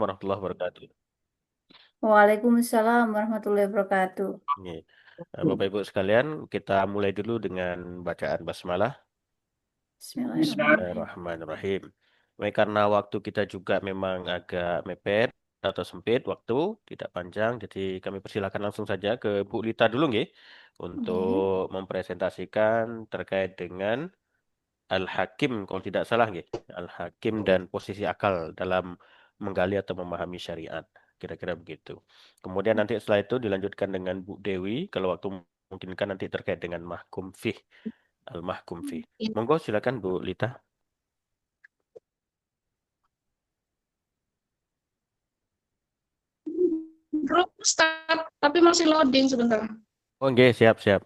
warahmatullahi wabarakatuh. Waalaikumsalam warahmatullahi wabarakatuh. Oke. Bapak Ibu sekalian, kita mulai dulu dengan bacaan basmalah. Bismillahirrahmanirrahim. Bismillahirrahmanirrahim. Baik, karena waktu kita juga memang agak mepet atau sempit waktu, tidak panjang, jadi kami persilakan langsung saja ke Bu Lita dulu nggih Nggih. untuk mempresentasikan terkait dengan Al-Hakim kalau tidak salah nggih. Al-Hakim dan posisi akal dalam menggali atau memahami syariat. Kira-kira begitu. Kemudian nanti setelah itu dilanjutkan dengan Bu Dewi kalau waktu memungkinkan nanti terkait dengan mahkum fih, al-mahkum fih. Monggo silakan Bu Lita. Belum start, tapi masih loading sebentar. Oh, nggih, siap, siap.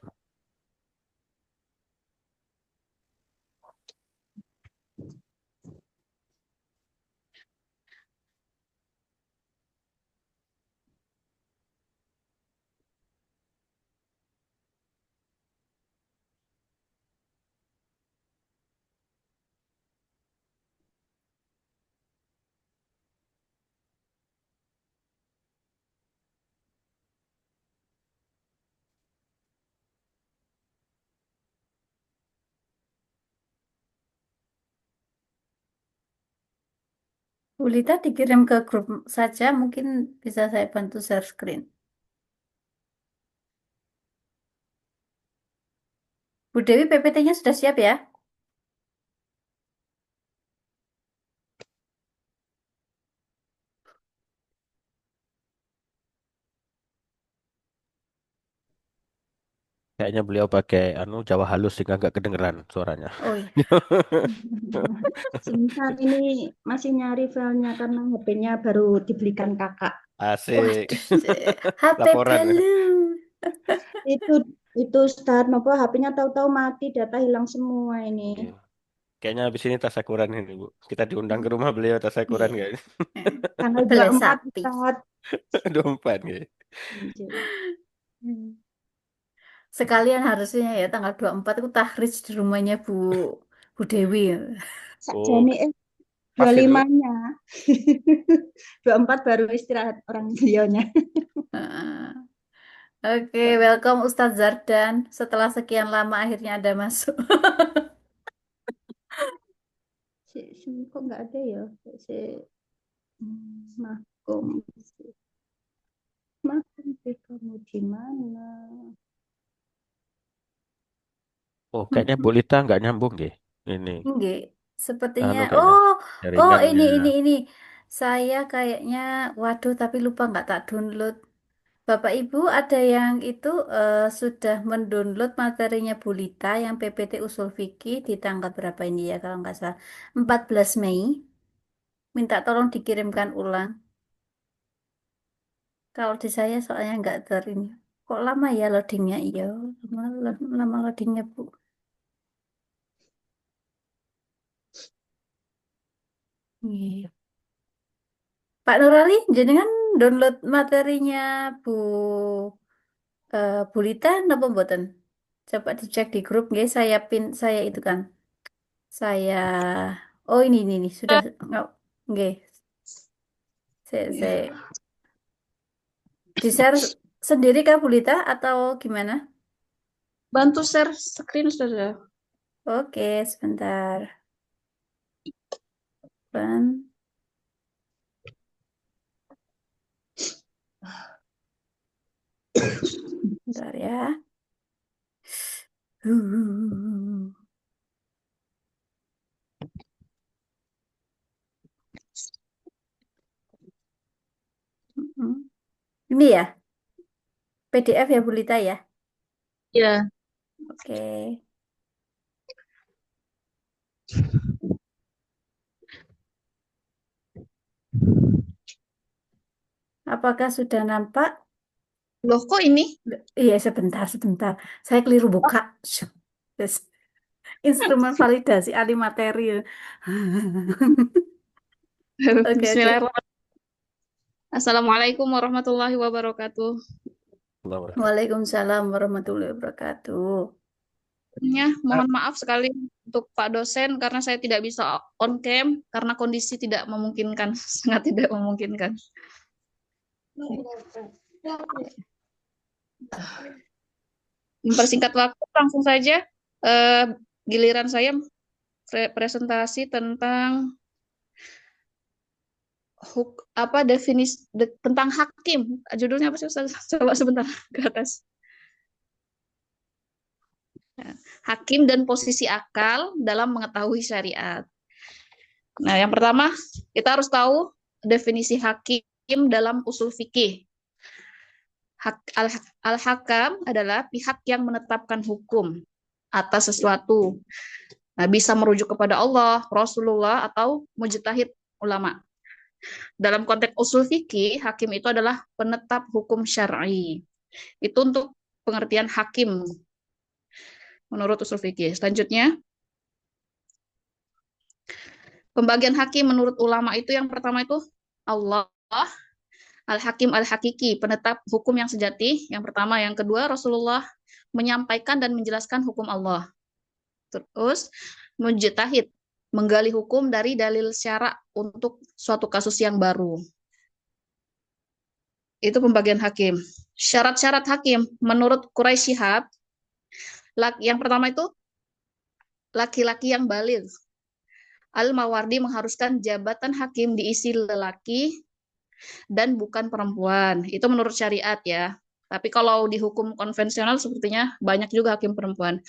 Bu Lita dikirim ke grup saja, mungkin bisa saya bantu share screen. Bu Dewi, PPT-nya sudah siap ya? Kayaknya beliau pakai Jawa halus sehingga nggak kedengeran suaranya. Oh iya. Sebentar ini masih nyari filenya karena HP-nya baru dibelikan kakak. Asik. Waduh, HP Laporan. baru. Itu itu start nopo HP-nya tahu-tahu mati, data hilang semua ini. Iya. Kayaknya habis ini tasakuran ini, Bu. Kita diundang ke rumah beliau tasakuran Iya. kayaknya. Tanggal Belah 24 sapi. start. 24 kayaknya. Hmm. Sekalian harusnya ya tanggal 24 itu tahrij di rumahnya Bu Dewi. Oh, Sakjane pas itu. 25-nya. 24 baru istirahat orang beliaunya. Heeh. Oke, welcome Ustadz Zardan. Setelah sekian lama akhirnya Anda masuk. Kok nggak ada ya? Si Mahkum. Mahkum kamu di mana? Oh, kayaknya Bu Lita nggak nyambung deh. Ini, Enggak, sepertinya. kayaknya. Oh, oh Jaringannya. ini. Saya kayaknya, waduh, tapi lupa nggak tak download. Bapak Ibu ada yang itu sudah mendownload materinya Bulita yang PPT Usul Fikih di tanggal berapa ini ya kalau nggak salah 14 Mei. Minta tolong dikirimkan ulang. Kalau di saya soalnya nggak ter ini. Kok lama ya loadingnya? Iya, lama loadingnya Bu. Iya. Pak Nurali, jenengan download materinya Bu Bulita napa mboten? Coba dicek di grup nggih, saya pin saya itu kan. Saya oh ini sudah nggak nggih. Saya di-share sendiri Kak Bulita atau gimana? Bantu share screen saudara. Oke, sebentar. Ben, bentar ya. Hmm. Ini ya, PDF ya Bulita ya. Ya, Oke. Apakah sudah nampak? loh kok ini? Iya, sebentar. Saya keliru buka. Syuk. Yes. Instrumen validasi ahli materi. Oke. Bismillahirrahmanirrahim. Assalamualaikum warahmatullahi wabarakatuh. Allah. Waalaikumsalam warahmatullahi wabarakatuh. Ya, mohon maaf sekali. untuk Pak dosen karena saya tidak bisa on cam karena kondisi tidak memungkinkan, sangat tidak memungkinkan. Mempersingkat waktu, langsung saja giliran saya presentasi tentang definisi tentang hakim. Judulnya apa sih Ustaz? Coba sebentar ke atas. Hakim dan posisi akal dalam mengetahui syariat. Nah, yang pertama kita harus tahu definisi hakim dalam usul fikih. Al-hakam adalah pihak yang menetapkan hukum atas sesuatu. Nah, bisa merujuk kepada Allah, Rasulullah, atau mujtahid ulama. Dalam konteks usul fikih, hakim itu adalah penetap hukum syar'i. Itu untuk pengertian hakim menurut usul fikih. Selanjutnya, pembagian hakim menurut ulama itu yang pertama itu Allah, Al-Hakim Al-Hakiki, penetap hukum yang sejati. Yang pertama, yang kedua Rasulullah menyampaikan dan menjelaskan hukum Allah. Terus mujtahid, menggali hukum dari dalil syara untuk suatu kasus yang baru. Itu pembagian hakim. Syarat-syarat hakim menurut Quraisy Shihab, yang pertama itu laki-laki yang baligh. Al-Mawardi mengharuskan jabatan hakim diisi lelaki dan bukan perempuan. Itu menurut syariat ya. Tapi kalau di hukum konvensional sepertinya banyak juga hakim perempuan.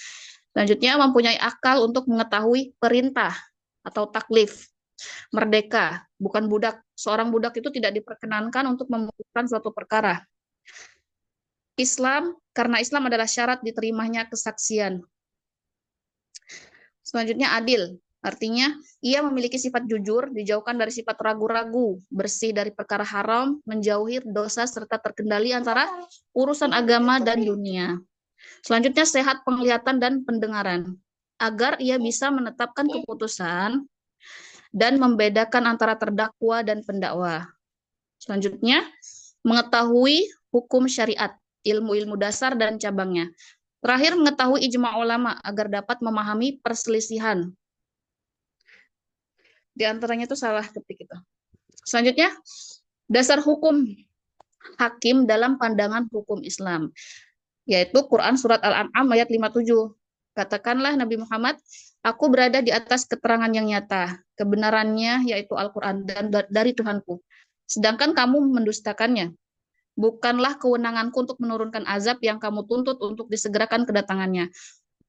Selanjutnya, mempunyai akal untuk mengetahui perintah atau taklif. Merdeka, bukan budak. Seorang budak itu tidak diperkenankan untuk memutuskan suatu perkara. Islam, karena Islam adalah syarat diterimanya kesaksian. Selanjutnya, adil. Artinya, ia memiliki sifat jujur, dijauhkan dari sifat ragu-ragu, bersih dari perkara haram, menjauhi dosa, serta terkendali antara urusan agama dan dunia. Selanjutnya, sehat penglihatan dan pendengaran, agar ia bisa menetapkan keputusan dan membedakan antara terdakwa dan pendakwa. Selanjutnya, mengetahui hukum syariat, ilmu-ilmu dasar dan cabangnya. Terakhir, mengetahui ijma ulama, agar dapat memahami perselisihan. Di antaranya itu salah ketik itu. Selanjutnya, dasar hukum hakim dalam pandangan hukum Islam, yaitu Quran Surat Al-An'am ayat 57. Katakanlah Nabi Muhammad, aku berada di atas keterangan yang nyata, kebenarannya yaitu Al-Quran dan dari Tuhanku. Sedangkan kamu mendustakannya. Bukanlah kewenanganku untuk menurunkan azab yang kamu tuntut untuk disegerakan kedatangannya.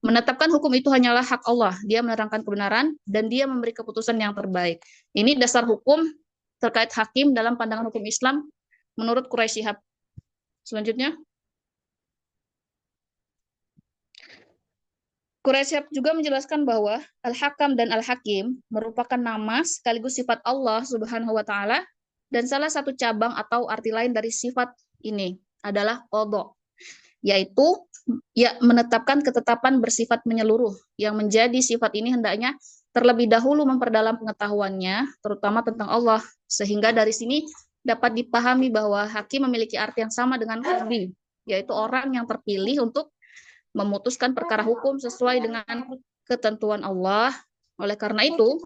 Menetapkan hukum itu hanyalah hak Allah. Dia menerangkan kebenaran dan dia memberi keputusan yang terbaik. Ini dasar hukum terkait hakim dalam pandangan hukum Islam menurut Quraisy Shihab. Selanjutnya, Quraisy Shihab juga menjelaskan bahwa Al-Hakam dan Al-Hakim merupakan nama sekaligus sifat Allah Subhanahu wa taala, dan salah satu cabang atau arti lain dari sifat ini adalah qadha, yaitu menetapkan ketetapan bersifat menyeluruh, yang menjadi sifat ini hendaknya terlebih dahulu memperdalam pengetahuannya, terutama tentang Allah, sehingga dari sini dapat dipahami bahwa hakim memiliki arti yang sama dengan qadhi, yaitu orang yang terpilih untuk memutuskan perkara hukum sesuai dengan ketentuan Allah. Oleh karena itu,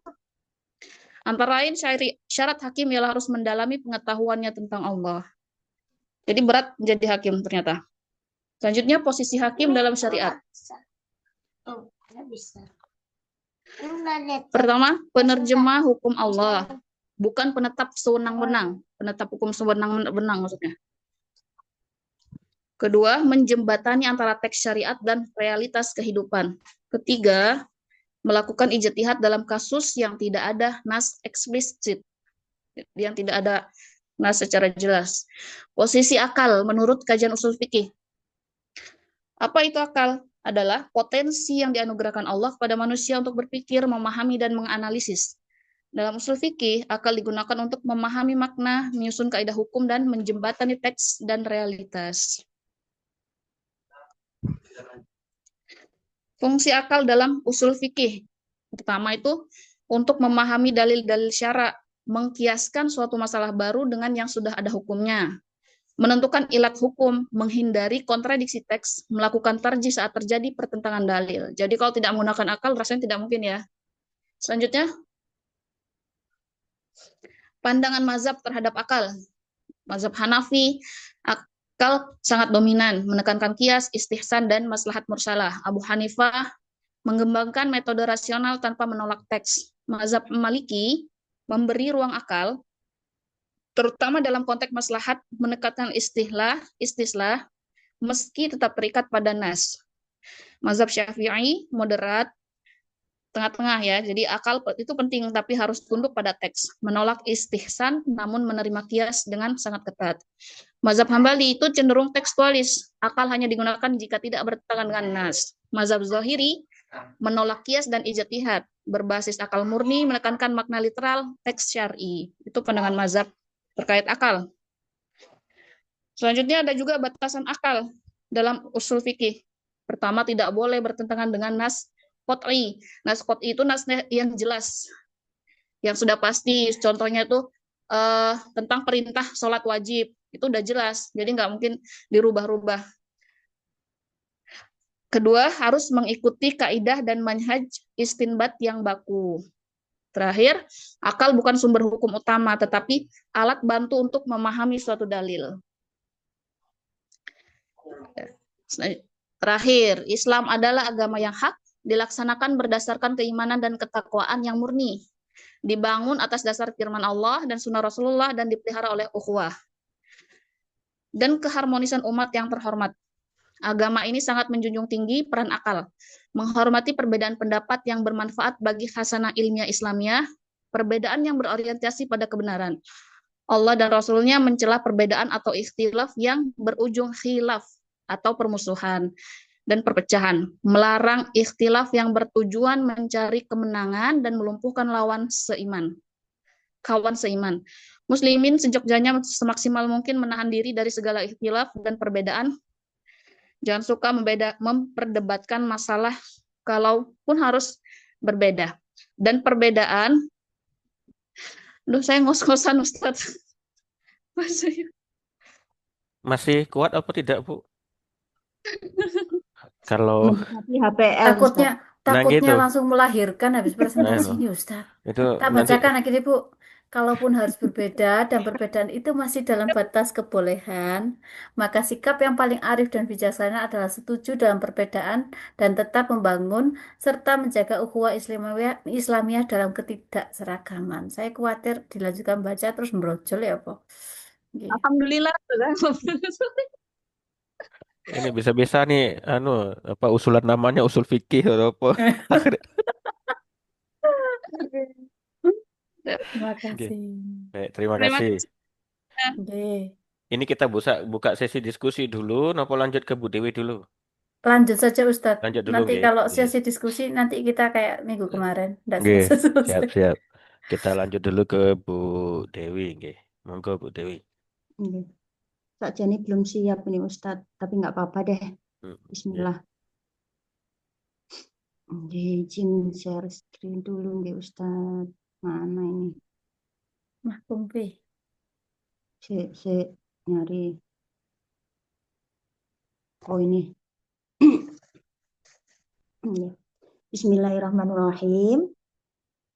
antara lain syarat hakim ialah harus mendalami pengetahuannya tentang Allah. Jadi berat menjadi hakim ternyata. Selanjutnya, posisi hakim dalam syariat. Pertama, penerjemah hukum Allah, bukan penetap sewenang-wenang. Penetap hukum sewenang-wenang maksudnya. Kedua, menjembatani antara teks syariat dan realitas kehidupan. Ketiga, melakukan ijtihad dalam kasus yang tidak ada nas eksplisit, yang tidak ada nas secara jelas. Posisi akal menurut kajian usul fikih. Apa itu akal? Adalah potensi yang dianugerahkan Allah kepada manusia untuk berpikir, memahami, dan menganalisis. Dalam usul fikih, akal digunakan untuk memahami makna, menyusun kaidah hukum, dan menjembatani teks dan realitas. Fungsi akal dalam usul fikih. Pertama itu untuk memahami dalil-dalil syara, mengkiaskan suatu masalah baru dengan yang sudah ada hukumnya. menentukan ilat hukum, menghindari kontradiksi teks, melakukan tarjih saat terjadi pertentangan dalil. Jadi kalau tidak menggunakan akal, rasanya tidak mungkin ya. Selanjutnya, pandangan mazhab terhadap akal. Mazhab Hanafi, akal sangat dominan, menekankan kias, istihsan, dan maslahat mursalah. Abu Hanifah mengembangkan metode rasional tanpa menolak teks. Mazhab Maliki memberi ruang akal, terutama dalam konteks maslahat, menekankan istislah, meski tetap terikat pada nas. Mazhab Syafi'i moderat, tengah-tengah ya. Jadi akal itu penting tapi harus tunduk pada teks. Menolak istihsan namun menerima kias dengan sangat ketat. Mazhab Hambali itu cenderung tekstualis. Akal hanya digunakan jika tidak bertentangan dengan nas. Mazhab Zahiri menolak kias dan ijtihad. Berbasis akal murni, menekankan makna literal teks syar'i. Itu pandangan mazhab terkait akal. Selanjutnya ada juga batasan akal dalam usul fikih. Pertama, tidak boleh bertentangan dengan nas qot'i. Nas qot'i itu nas yang jelas, yang sudah pasti. Contohnya itu tentang perintah sholat wajib. Itu udah jelas, jadi nggak mungkin dirubah-rubah. Kedua, harus mengikuti kaidah dan manhaj istinbat yang baku. Terakhir, akal bukan sumber hukum utama, tetapi alat bantu untuk memahami suatu dalil. Terakhir, Islam adalah agama yang hak, dilaksanakan berdasarkan keimanan dan ketakwaan yang murni, dibangun atas dasar firman Allah dan sunnah Rasulullah, dan dipelihara oleh ukhuwah dan keharmonisan umat yang terhormat. Agama ini sangat menjunjung tinggi peran akal, menghormati perbedaan pendapat yang bermanfaat bagi khasanah ilmiah Islamiyah, perbedaan yang berorientasi pada kebenaran. Allah dan Rasulnya mencela perbedaan atau ikhtilaf yang berujung khilaf atau permusuhan dan perpecahan, melarang ikhtilaf yang bertujuan mencari kemenangan dan melumpuhkan kawan seiman. Muslimin sejognya semaksimal mungkin menahan diri dari segala ikhtilaf dan perbedaan. Jangan suka memperdebatkan masalah kalaupun harus berbeda. Dan perbedaan, saya ngos-ngosan Ustaz. Masih kuat apa tidak, Bu? Kalau Mendekati HPL, Takutnya Ustaz. takutnya gitu. langsung melahirkan habis presentasi Nah, ini, Ustaz. itu Tak nanti bacakan akhirnya, Bu. Kalaupun harus berbeda dan perbedaan itu masih dalam batas kebolehan, maka sikap yang paling arif dan bijaksana adalah setuju dalam perbedaan dan tetap membangun serta menjaga ukhuwah Islamiyah dalam ketidakseragaman. Saya khawatir dilanjutkan baca terus merojol ya, Pak. Oke. Alhamdulillah. ini bisa-bisa nih apa usulan namanya usul fikih atau apa. Terima Oke. kasih. Baik, terima Terima kasih. kasih. Oke. Ini kita buka sesi diskusi dulu, napa lanjut ke Bu Dewi dulu? Lanjut saja Ustadz. Lanjut dulu, Nanti nggih. kalau Nggih. sesi diskusi nanti kita kayak minggu kemarin, nggak Nggih, selesai-selesai. siap-siap. Kita lanjut dulu ke Bu Dewi, nggih. Monggo Bu Dewi. Nggih. Sakjane belum siap ini Ustadz, tapi nggak apa-apa deh. Nggih. Bismillah. Nggih, izin share screen dulu nggih Ustadz. Mana ini? Mahkum Fi. Saya nyari. Oh ini. Nggih. Bismillahirrahmanirrahim.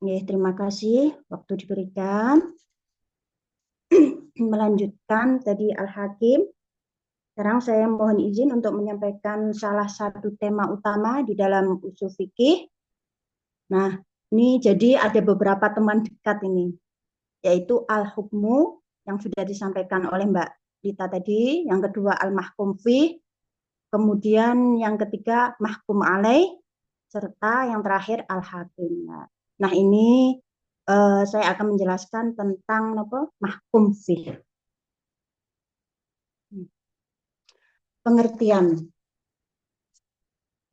Nggih, terima kasih waktu diberikan. Melanjutkan tadi Al-Hakim. Sekarang saya mohon izin untuk menyampaikan salah satu tema utama di dalam usul fikih. Nah, ini jadi ada beberapa teman dekat ini, yaitu al-hukmu yang sudah disampaikan oleh Mbak Lita tadi, yang kedua al-mahkum fi, kemudian yang ketiga mahkum alaih, serta yang terakhir al-hakim. Nah, ini saya akan menjelaskan tentang mahkum fi. Pengertian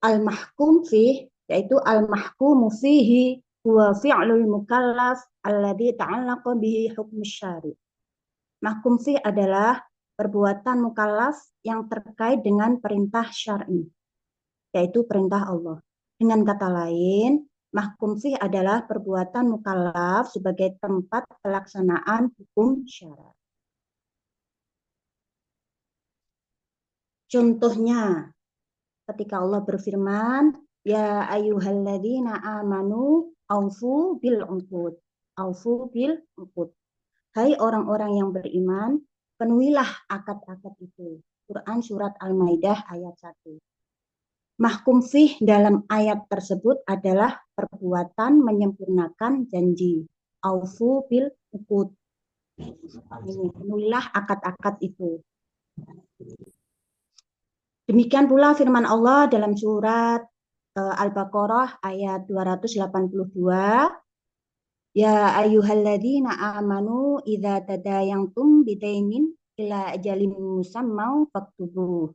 al-mahkum fi yaitu al-mahkumu fihi huwa fi'lul mukallaf alladhi ta'allaqa bihi hukm syari'. Mahkum fi adalah perbuatan mukallaf yang terkait dengan perintah syar'i, yaitu perintah Allah. Dengan kata lain, mahkum fi adalah perbuatan mukallaf sebagai tempat pelaksanaan hukum syara'. Contohnya, ketika Allah berfirman, ya ayyuhalladzina amanu aufu bil uqud. Aufu bil uqud. Hai orang-orang yang beriman, penuhilah akad-akad itu. Quran surat Al-Maidah ayat 1. Mahkum fih dalam ayat tersebut adalah perbuatan menyempurnakan janji. Aufu bil uqud. Ini, penuhilah akad-akad itu. Demikian pula firman Allah dalam surat Al-Baqarah ayat 282. Ya ayyuhalladzina amanu idza tadayantum bidainin ila ajalin musamma faktubuh.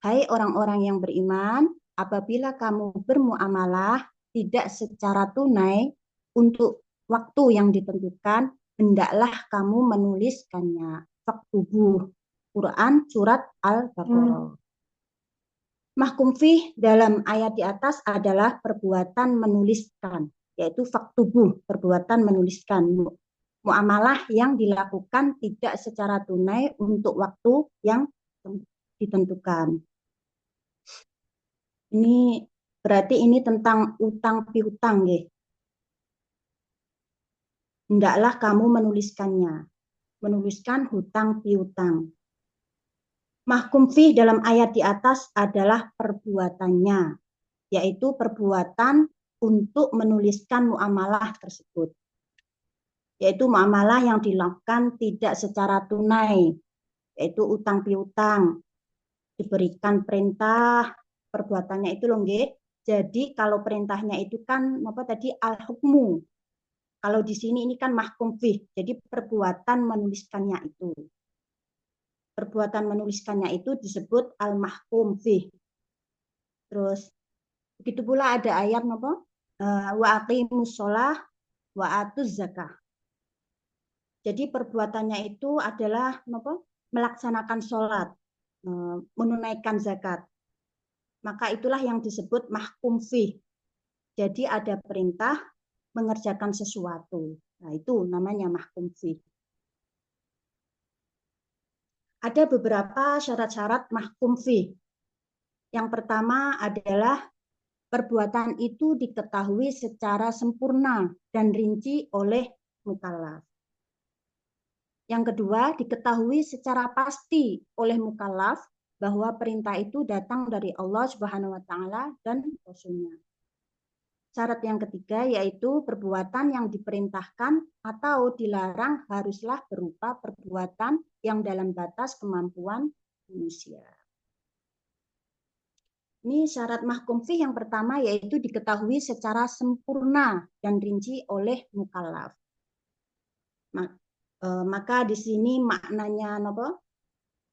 Hai orang-orang yang beriman, apabila kamu bermuamalah tidak secara tunai untuk waktu yang ditentukan, hendaklah kamu menuliskannya. Faktubuh. Quran surat Al-Baqarah. Mahkum fih dalam ayat di atas adalah perbuatan menuliskan, yaitu faktubuh, perbuatan menuliskan. Muamalah yang dilakukan tidak secara tunai untuk waktu yang ditentukan. Ini berarti ini tentang utang piutang, nggih. Hendaklah kamu menuliskannya. Menuliskan hutang piutang. Mahkum fih dalam ayat di atas adalah perbuatannya, yaitu perbuatan untuk menuliskan muamalah tersebut. Yaitu muamalah yang dilakukan tidak secara tunai, yaitu utang piutang. Diberikan perintah, perbuatannya itu loh nggih. Jadi kalau perintahnya itu kan apa tadi al-hukmu. Kalau di sini ini kan mahkum fih, jadi perbuatan menuliskannya itu. Perbuatan menuliskannya itu disebut al-mahkum fih. Terus begitu pula ada ayat apa? Wa aqimus shalah wa atuz zakah. Jadi perbuatannya itu adalah apa? Melaksanakan sholat, menunaikan zakat. Maka itulah yang disebut mahkum fih. Jadi ada perintah mengerjakan sesuatu. Nah, itu namanya mahkum fih. Ada beberapa syarat-syarat mahkum fih. Yang pertama adalah perbuatan itu diketahui secara sempurna dan rinci oleh mukallaf. Yang kedua, diketahui secara pasti oleh mukallaf bahwa perintah itu datang dari Allah Subhanahu wa taala dan Rasul-Nya. Syarat yang ketiga yaitu perbuatan yang diperintahkan atau dilarang haruslah berupa perbuatan yang dalam batas kemampuan manusia. Ini syarat mahkum fih yang pertama yaitu diketahui secara sempurna dan rinci oleh mukallaf. Maka di sini maknanya apa?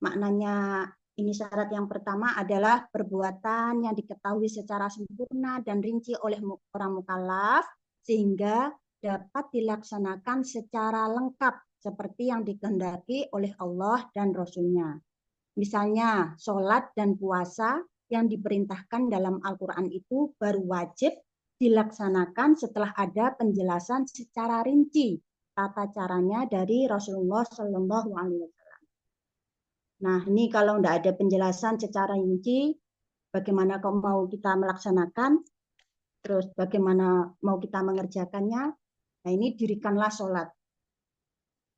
Maknanya ini syarat yang pertama adalah perbuatan yang diketahui secara sempurna dan rinci oleh orang mukallaf sehingga dapat dilaksanakan secara lengkap seperti yang dikehendaki oleh Allah dan Rasul-Nya. Misalnya sholat dan puasa yang diperintahkan dalam Al-Quran itu baru wajib dilaksanakan setelah ada penjelasan secara rinci tata caranya dari Rasulullah Shallallahu Alaihi Wasallam. Nah, ini kalau tidak ada penjelasan secara rinci, bagaimana kau mau kita melaksanakan, terus bagaimana mau kita mengerjakannya, nah ini dirikanlah sholat.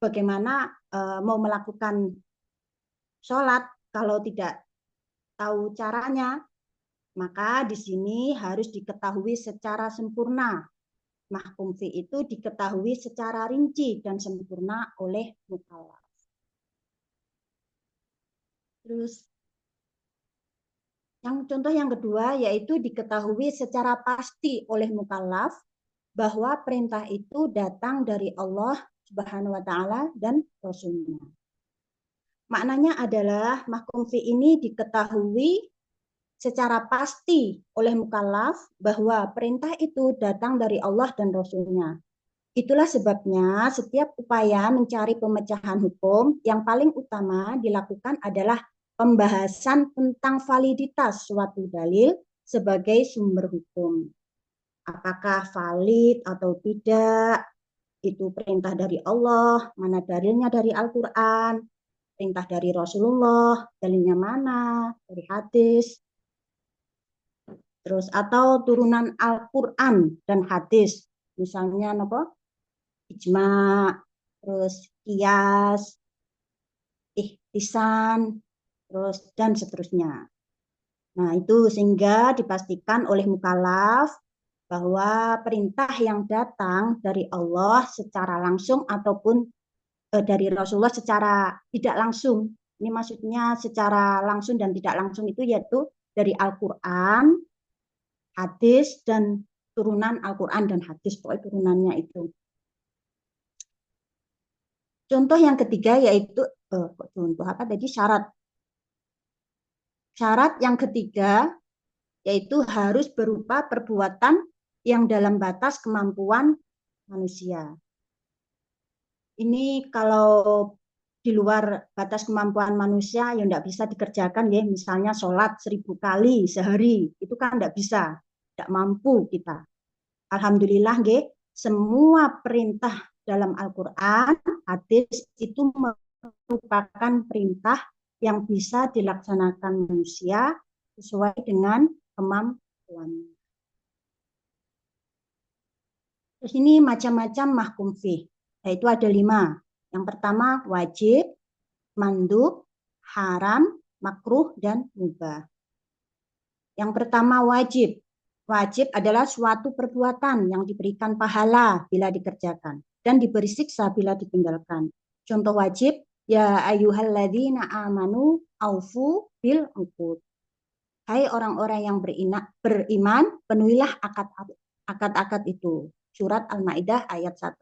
Bagaimana mau melakukan sholat kalau tidak tahu caranya, maka di sini harus diketahui secara sempurna. Mahkum fih itu diketahui secara rinci dan sempurna oleh mukallaf. Terus contoh yang kedua yaitu diketahui secara pasti oleh mukallaf bahwa perintah itu datang dari Allah Subhanahu wa taala dan Rasul-Nya. Maknanya adalah mahkum fih ini diketahui secara pasti oleh mukallaf bahwa perintah itu datang dari Allah dan Rasul-Nya. Itulah sebabnya setiap upaya mencari pemecahan hukum yang paling utama dilakukan adalah pembahasan tentang validitas suatu dalil sebagai sumber hukum. Apakah valid atau tidak, itu perintah dari Allah, mana dalilnya dari Al-Quran. perintah dari Rasulullah, dalilnya mana, dari hadis, terus atau turunan Al-Quran dan hadis, misalnya apa? Ijma, terus kias, ihtisan, terus dan seterusnya. Nah, itu sehingga dipastikan oleh mukallaf bahwa perintah yang datang dari Allah secara langsung ataupun dari Rasulullah secara tidak langsung. Ini maksudnya secara langsung dan tidak langsung itu yaitu dari Al-Quran, hadis, dan turunan Al-Quran dan hadis. Pokoknya turunannya itu. Contoh yang ketiga yaitu, contoh apa tadi, syarat. Syarat yang ketiga yaitu harus berupa perbuatan yang dalam batas kemampuan manusia. Ini kalau di luar batas kemampuan manusia yang tidak bisa dikerjakan ya, misalnya sholat 1000 kali sehari, itu kan tidak bisa, tidak mampu kita. Alhamdulillah ya, semua perintah dalam Al-Quran, hadis itu merupakan perintah yang bisa dilaksanakan manusia sesuai dengan kemampuan. Terus ini macam-macam mahkum fih, yaitu ada 5. Yang pertama wajib, mandub, haram, makruh, dan mubah. Yang pertama wajib. Wajib adalah suatu perbuatan yang diberikan pahala bila dikerjakan dan diberi siksa bila ditinggalkan. Contoh wajib, ya ayyuhalladzina amanu aufu bil uqud. Hai orang-orang yang beriman, penuhilah akad-akad itu. Surat Al-Maidah ayat 1.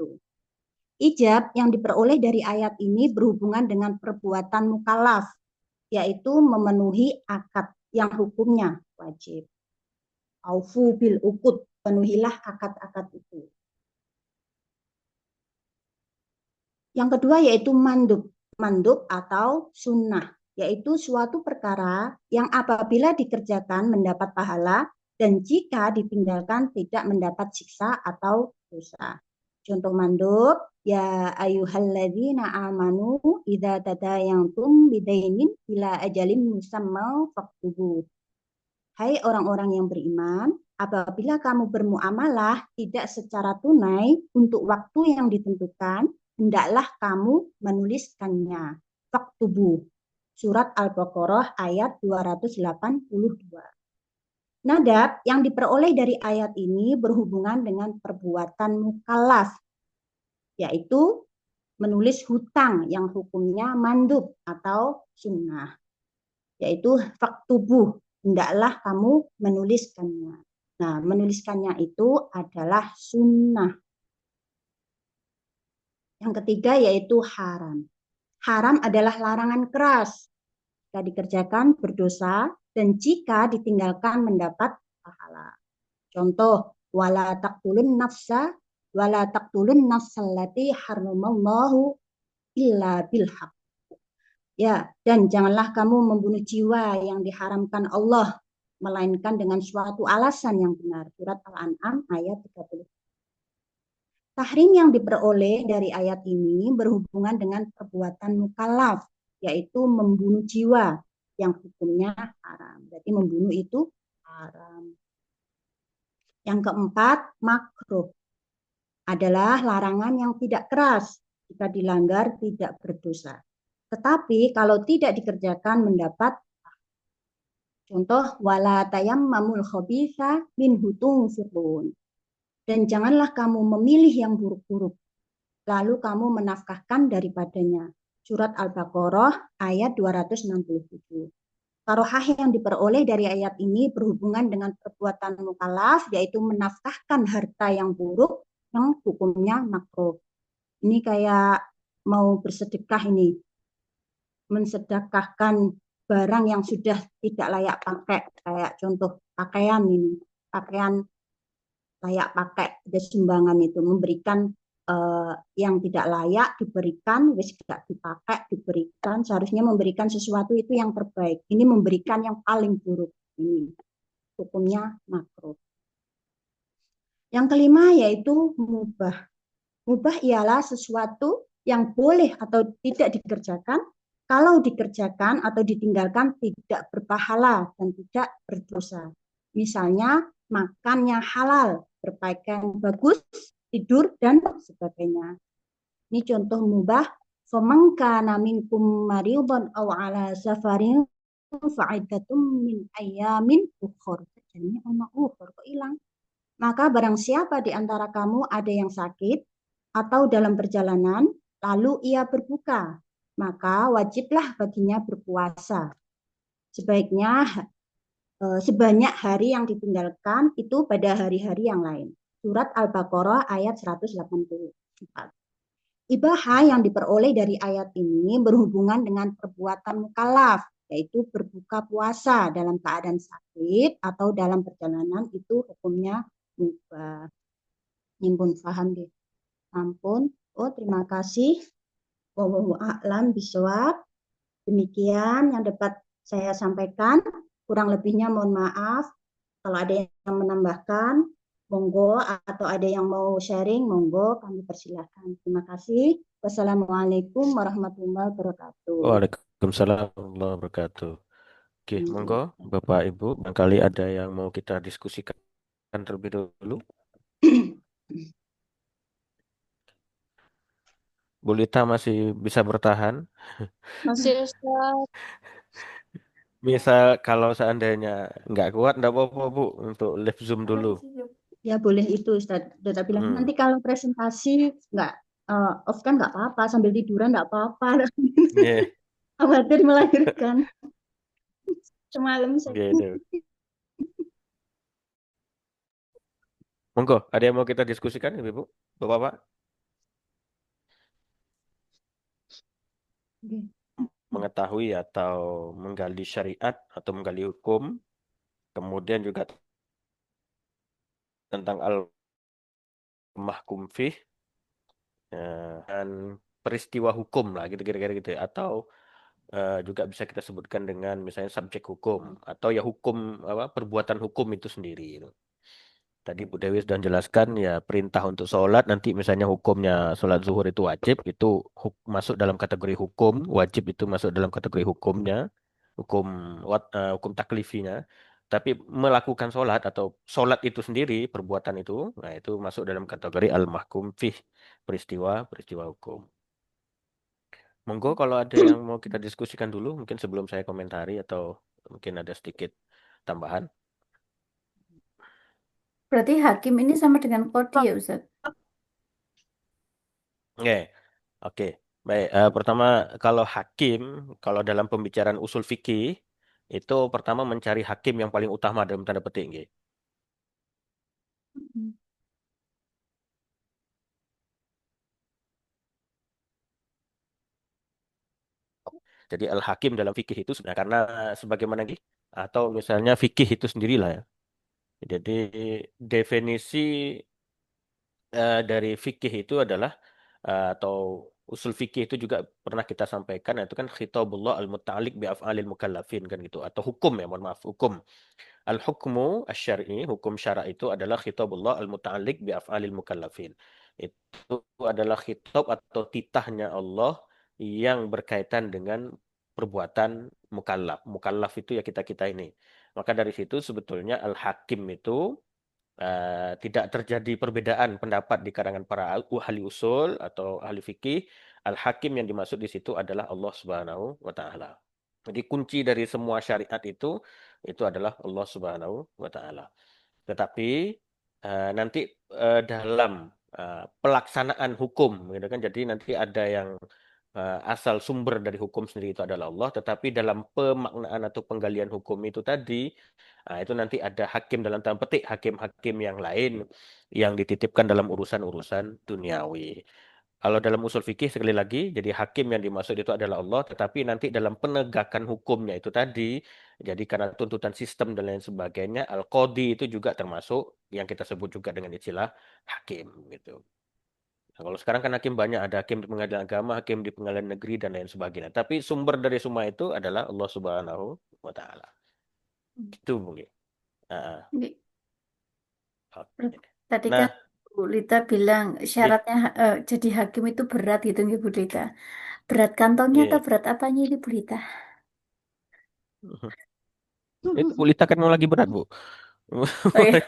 Ijab yang diperoleh dari ayat ini berhubungan dengan perbuatan mukallaf, yaitu memenuhi akad yang hukumnya wajib. Aufu bil uqud, penuhilah akad-akad itu. Yang kedua yaitu mandub. Mandub atau sunnah, yaitu suatu perkara yang apabila dikerjakan mendapat pahala dan jika ditinggalkan tidak mendapat siksa atau dosa. Contoh mandub, ya ayyuhalladzina amanu idza tadayantum bidainin ila ajalin musamma faktubu. Hai orang-orang yang beriman, apabila kamu bermuamalah tidak secara tunai untuk waktu yang ditentukan, hendaklah kamu menuliskannya. Faktubu. Surat Al-Baqarah ayat 282. Nadab yang diperoleh dari ayat ini berhubungan dengan perbuatan mukallaf, yaitu menulis hutang yang hukumnya mandub atau sunnah, yaitu faktubuh, hendaklah kamu menuliskannya. Nah, menuliskannya itu adalah sunnah. Yang ketiga yaitu haram. Haram adalah larangan keras. Jika dikerjakan berdosa dan jika ditinggalkan mendapat pahala. Contoh, wala taqtulun nafsallati harramallahu illa bilhaq. Ya, dan janganlah kamu membunuh jiwa yang diharamkan Allah, melainkan dengan suatu alasan yang benar. Surat Al-An'am ayat 30. Tahrim yang diperoleh dari ayat ini berhubungan dengan perbuatan mukallaf, yaitu membunuh jiwa yang hukumnya haram. Jadi membunuh itu haram. Yang keempat, makruh adalah larangan yang tidak keras. Jika dilanggar tidak berdosa. Tetapi kalau tidak dikerjakan mendapat, contoh wala tayammamul khabitha minhu tunfiqun. Dan janganlah kamu memilih yang buruk-buruk lalu kamu menafkahkan daripadanya. Surat Al-Baqarah ayat 267. Karohah yang diperoleh dari ayat ini berhubungan dengan perbuatan mukallaf, yaitu menafkahkan harta yang buruk yang hukumnya makruh. Ini kayak mau bersedekah ini, mensedekahkan barang yang sudah tidak layak pakai, kayak contoh pakaian ini, pakaian layak pakai, ada sumbangan itu, memberikan yang tidak layak diberikan, wis tidak dipakai diberikan, seharusnya memberikan sesuatu itu yang terbaik. Ini memberikan yang paling buruk, ini hukumnya makruh. Yang kelima yaitu mubah. Mubah ialah sesuatu yang boleh atau tidak dikerjakan kalau dikerjakan atau ditinggalkan tidak berpahala dan tidak berdosa. Misalnya makan yang halal, berpakaian bagus, tidur, dan sebagainya. Ini contoh mubah. Faman kana minkum maridan aw ala safarin fa'iddatum min ayamin ukhur. Jadi ono ukhur kok hilang. Maka barang siapa di antara kamu ada yang sakit atau dalam perjalanan, lalu ia berbuka, maka wajiblah baginya berpuasa. Sebaiknya sebanyak hari yang ditinggalkan itu pada hari-hari yang lain. Surat Al-Baqarah ayat 184. Ibahah yang diperoleh dari ayat ini berhubungan dengan perbuatan mukallaf, yaitu berbuka puasa dalam keadaan sakit atau dalam perjalanan itu hukumnya mubah. Nimpun paham deh. Ampun. Oh, terima kasih. Wallahu a'lam bishawab. Demikian yang dapat saya sampaikan. Kurang lebihnya mohon maaf. Kalau ada yang menambahkan, monggo, atau ada yang mau sharing, monggo kami persilahkan. Terima kasih. Wassalamualaikum warahmatullahi wabarakatuh. Waalaikumsalam warahmatullahi wabarakatuh. Oke, monggo Bapak Ibu, barangkali ada yang mau kita diskusikan terlebih dulu. Bu Lita masih bisa bertahan. Masih Ustaz. Misal kalau seandainya nggak kuat, nggak apa-apa Bu, untuk live Zoom dulu. Ya boleh itu Ustaz. Ustaz bilang nanti kalau presentasi nggak off kan nggak apa-apa, sambil tiduran nggak apa-apa. Yeah. Khawatir melahirkan. Semalam saya. Gitu. Monggo, ada yang mau kita diskusikan, Ibu, Bapak-Bapak? Mengetahui atau menggali syariat atau menggali hukum, kemudian juga tentang al-mahkum fih, dan peristiwa hukum lah, gitu kira-kira gitu ya. Atau juga bisa kita sebutkan dengan misalnya subjek hukum atau ya hukum apa perbuatan hukum itu sendiri. Gitu. Tadi Bu Dewi sudah jelaskan ya perintah untuk sholat nanti misalnya hukumnya sholat zuhur itu wajib itu masuk dalam kategori hukum wajib itu masuk dalam kategori hukumnya hukum hukum taklifinya. Tapi melakukan sholat atau sholat itu sendiri perbuatan itu nah itu masuk dalam kategori al-mahkum fih peristiwa hukum. Monggo kalau ada yang mau kita diskusikan dulu, mungkin sebelum saya komentari atau mungkin ada sedikit tambahan. Berarti hakim ini sama dengan kodi ya Ustaz? Oke, oke. Baik, pertama kalau hakim, kalau dalam pembicaraan usul fikih, itu pertama mencari hakim yang paling utama dalam tanda petik. Nggih. Jadi al-hakim dalam fikih itu sebenarnya karena sebagaimana nggih, atau misalnya fikih itu sendirilah ya. Jadi definisi dari fikih itu adalah atau usul fikih itu juga pernah kita sampaikan itu kan khitabullah al-muta'alliq bi af'alil mukallafin kan gitu atau hukum ya mohon maaf hukum al-hukmu asy-syar'i hukum syara itu adalah khitabullah al-muta'alliq bi af'alil mukallafin itu adalah khitab atau titahnya Allah yang berkaitan dengan perbuatan mukallaf itu ya kita-kita ini maka dari situ sebetulnya al-hakim itu tidak terjadi perbedaan pendapat di kalangan para ahli usul atau ahli fikih. Al-Hakim yang dimaksud di situ adalah Allah Subhanahu wa taala. Jadi kunci dari semua syariat itu adalah Allah Subhanahu wa taala. Tetapi nanti dalam pelaksanaan hukum gitu kan. Jadi nanti ada yang asal sumber dari hukum sendiri itu adalah Allah, tetapi dalam pemaknaan atau penggalian hukum itu tadi, itu nanti ada hakim dalam tanda petik, hakim-hakim yang lain yang dititipkan dalam urusan-urusan duniawi. Kalau dalam usul fikih sekali lagi, jadi hakim yang dimaksud itu adalah Allah, tetapi nanti dalam penegakan hukumnya itu tadi, jadi karena tuntutan sistem dan lain sebagainya, al-qadi itu juga termasuk yang kita sebut juga dengan istilah hakim gitu. Nah, kalau sekarang kan hakim banyak, ada hakim di pengadilan agama, hakim di pengadilan negeri dan lain sebagainya. Tapi sumber dari semua itu adalah Allah Subhanahu wa taala. Itu mungkin. Nah, oke. Tadi Nah, kan Bu Lita bilang syaratnya jadi hakim itu berat gitu nggih Bu Lita. Berat kantongnya atau Iya. berat apanya ini Bu Lita? Itu Bu Lita kan mau lagi berat, Bu. Oh ya.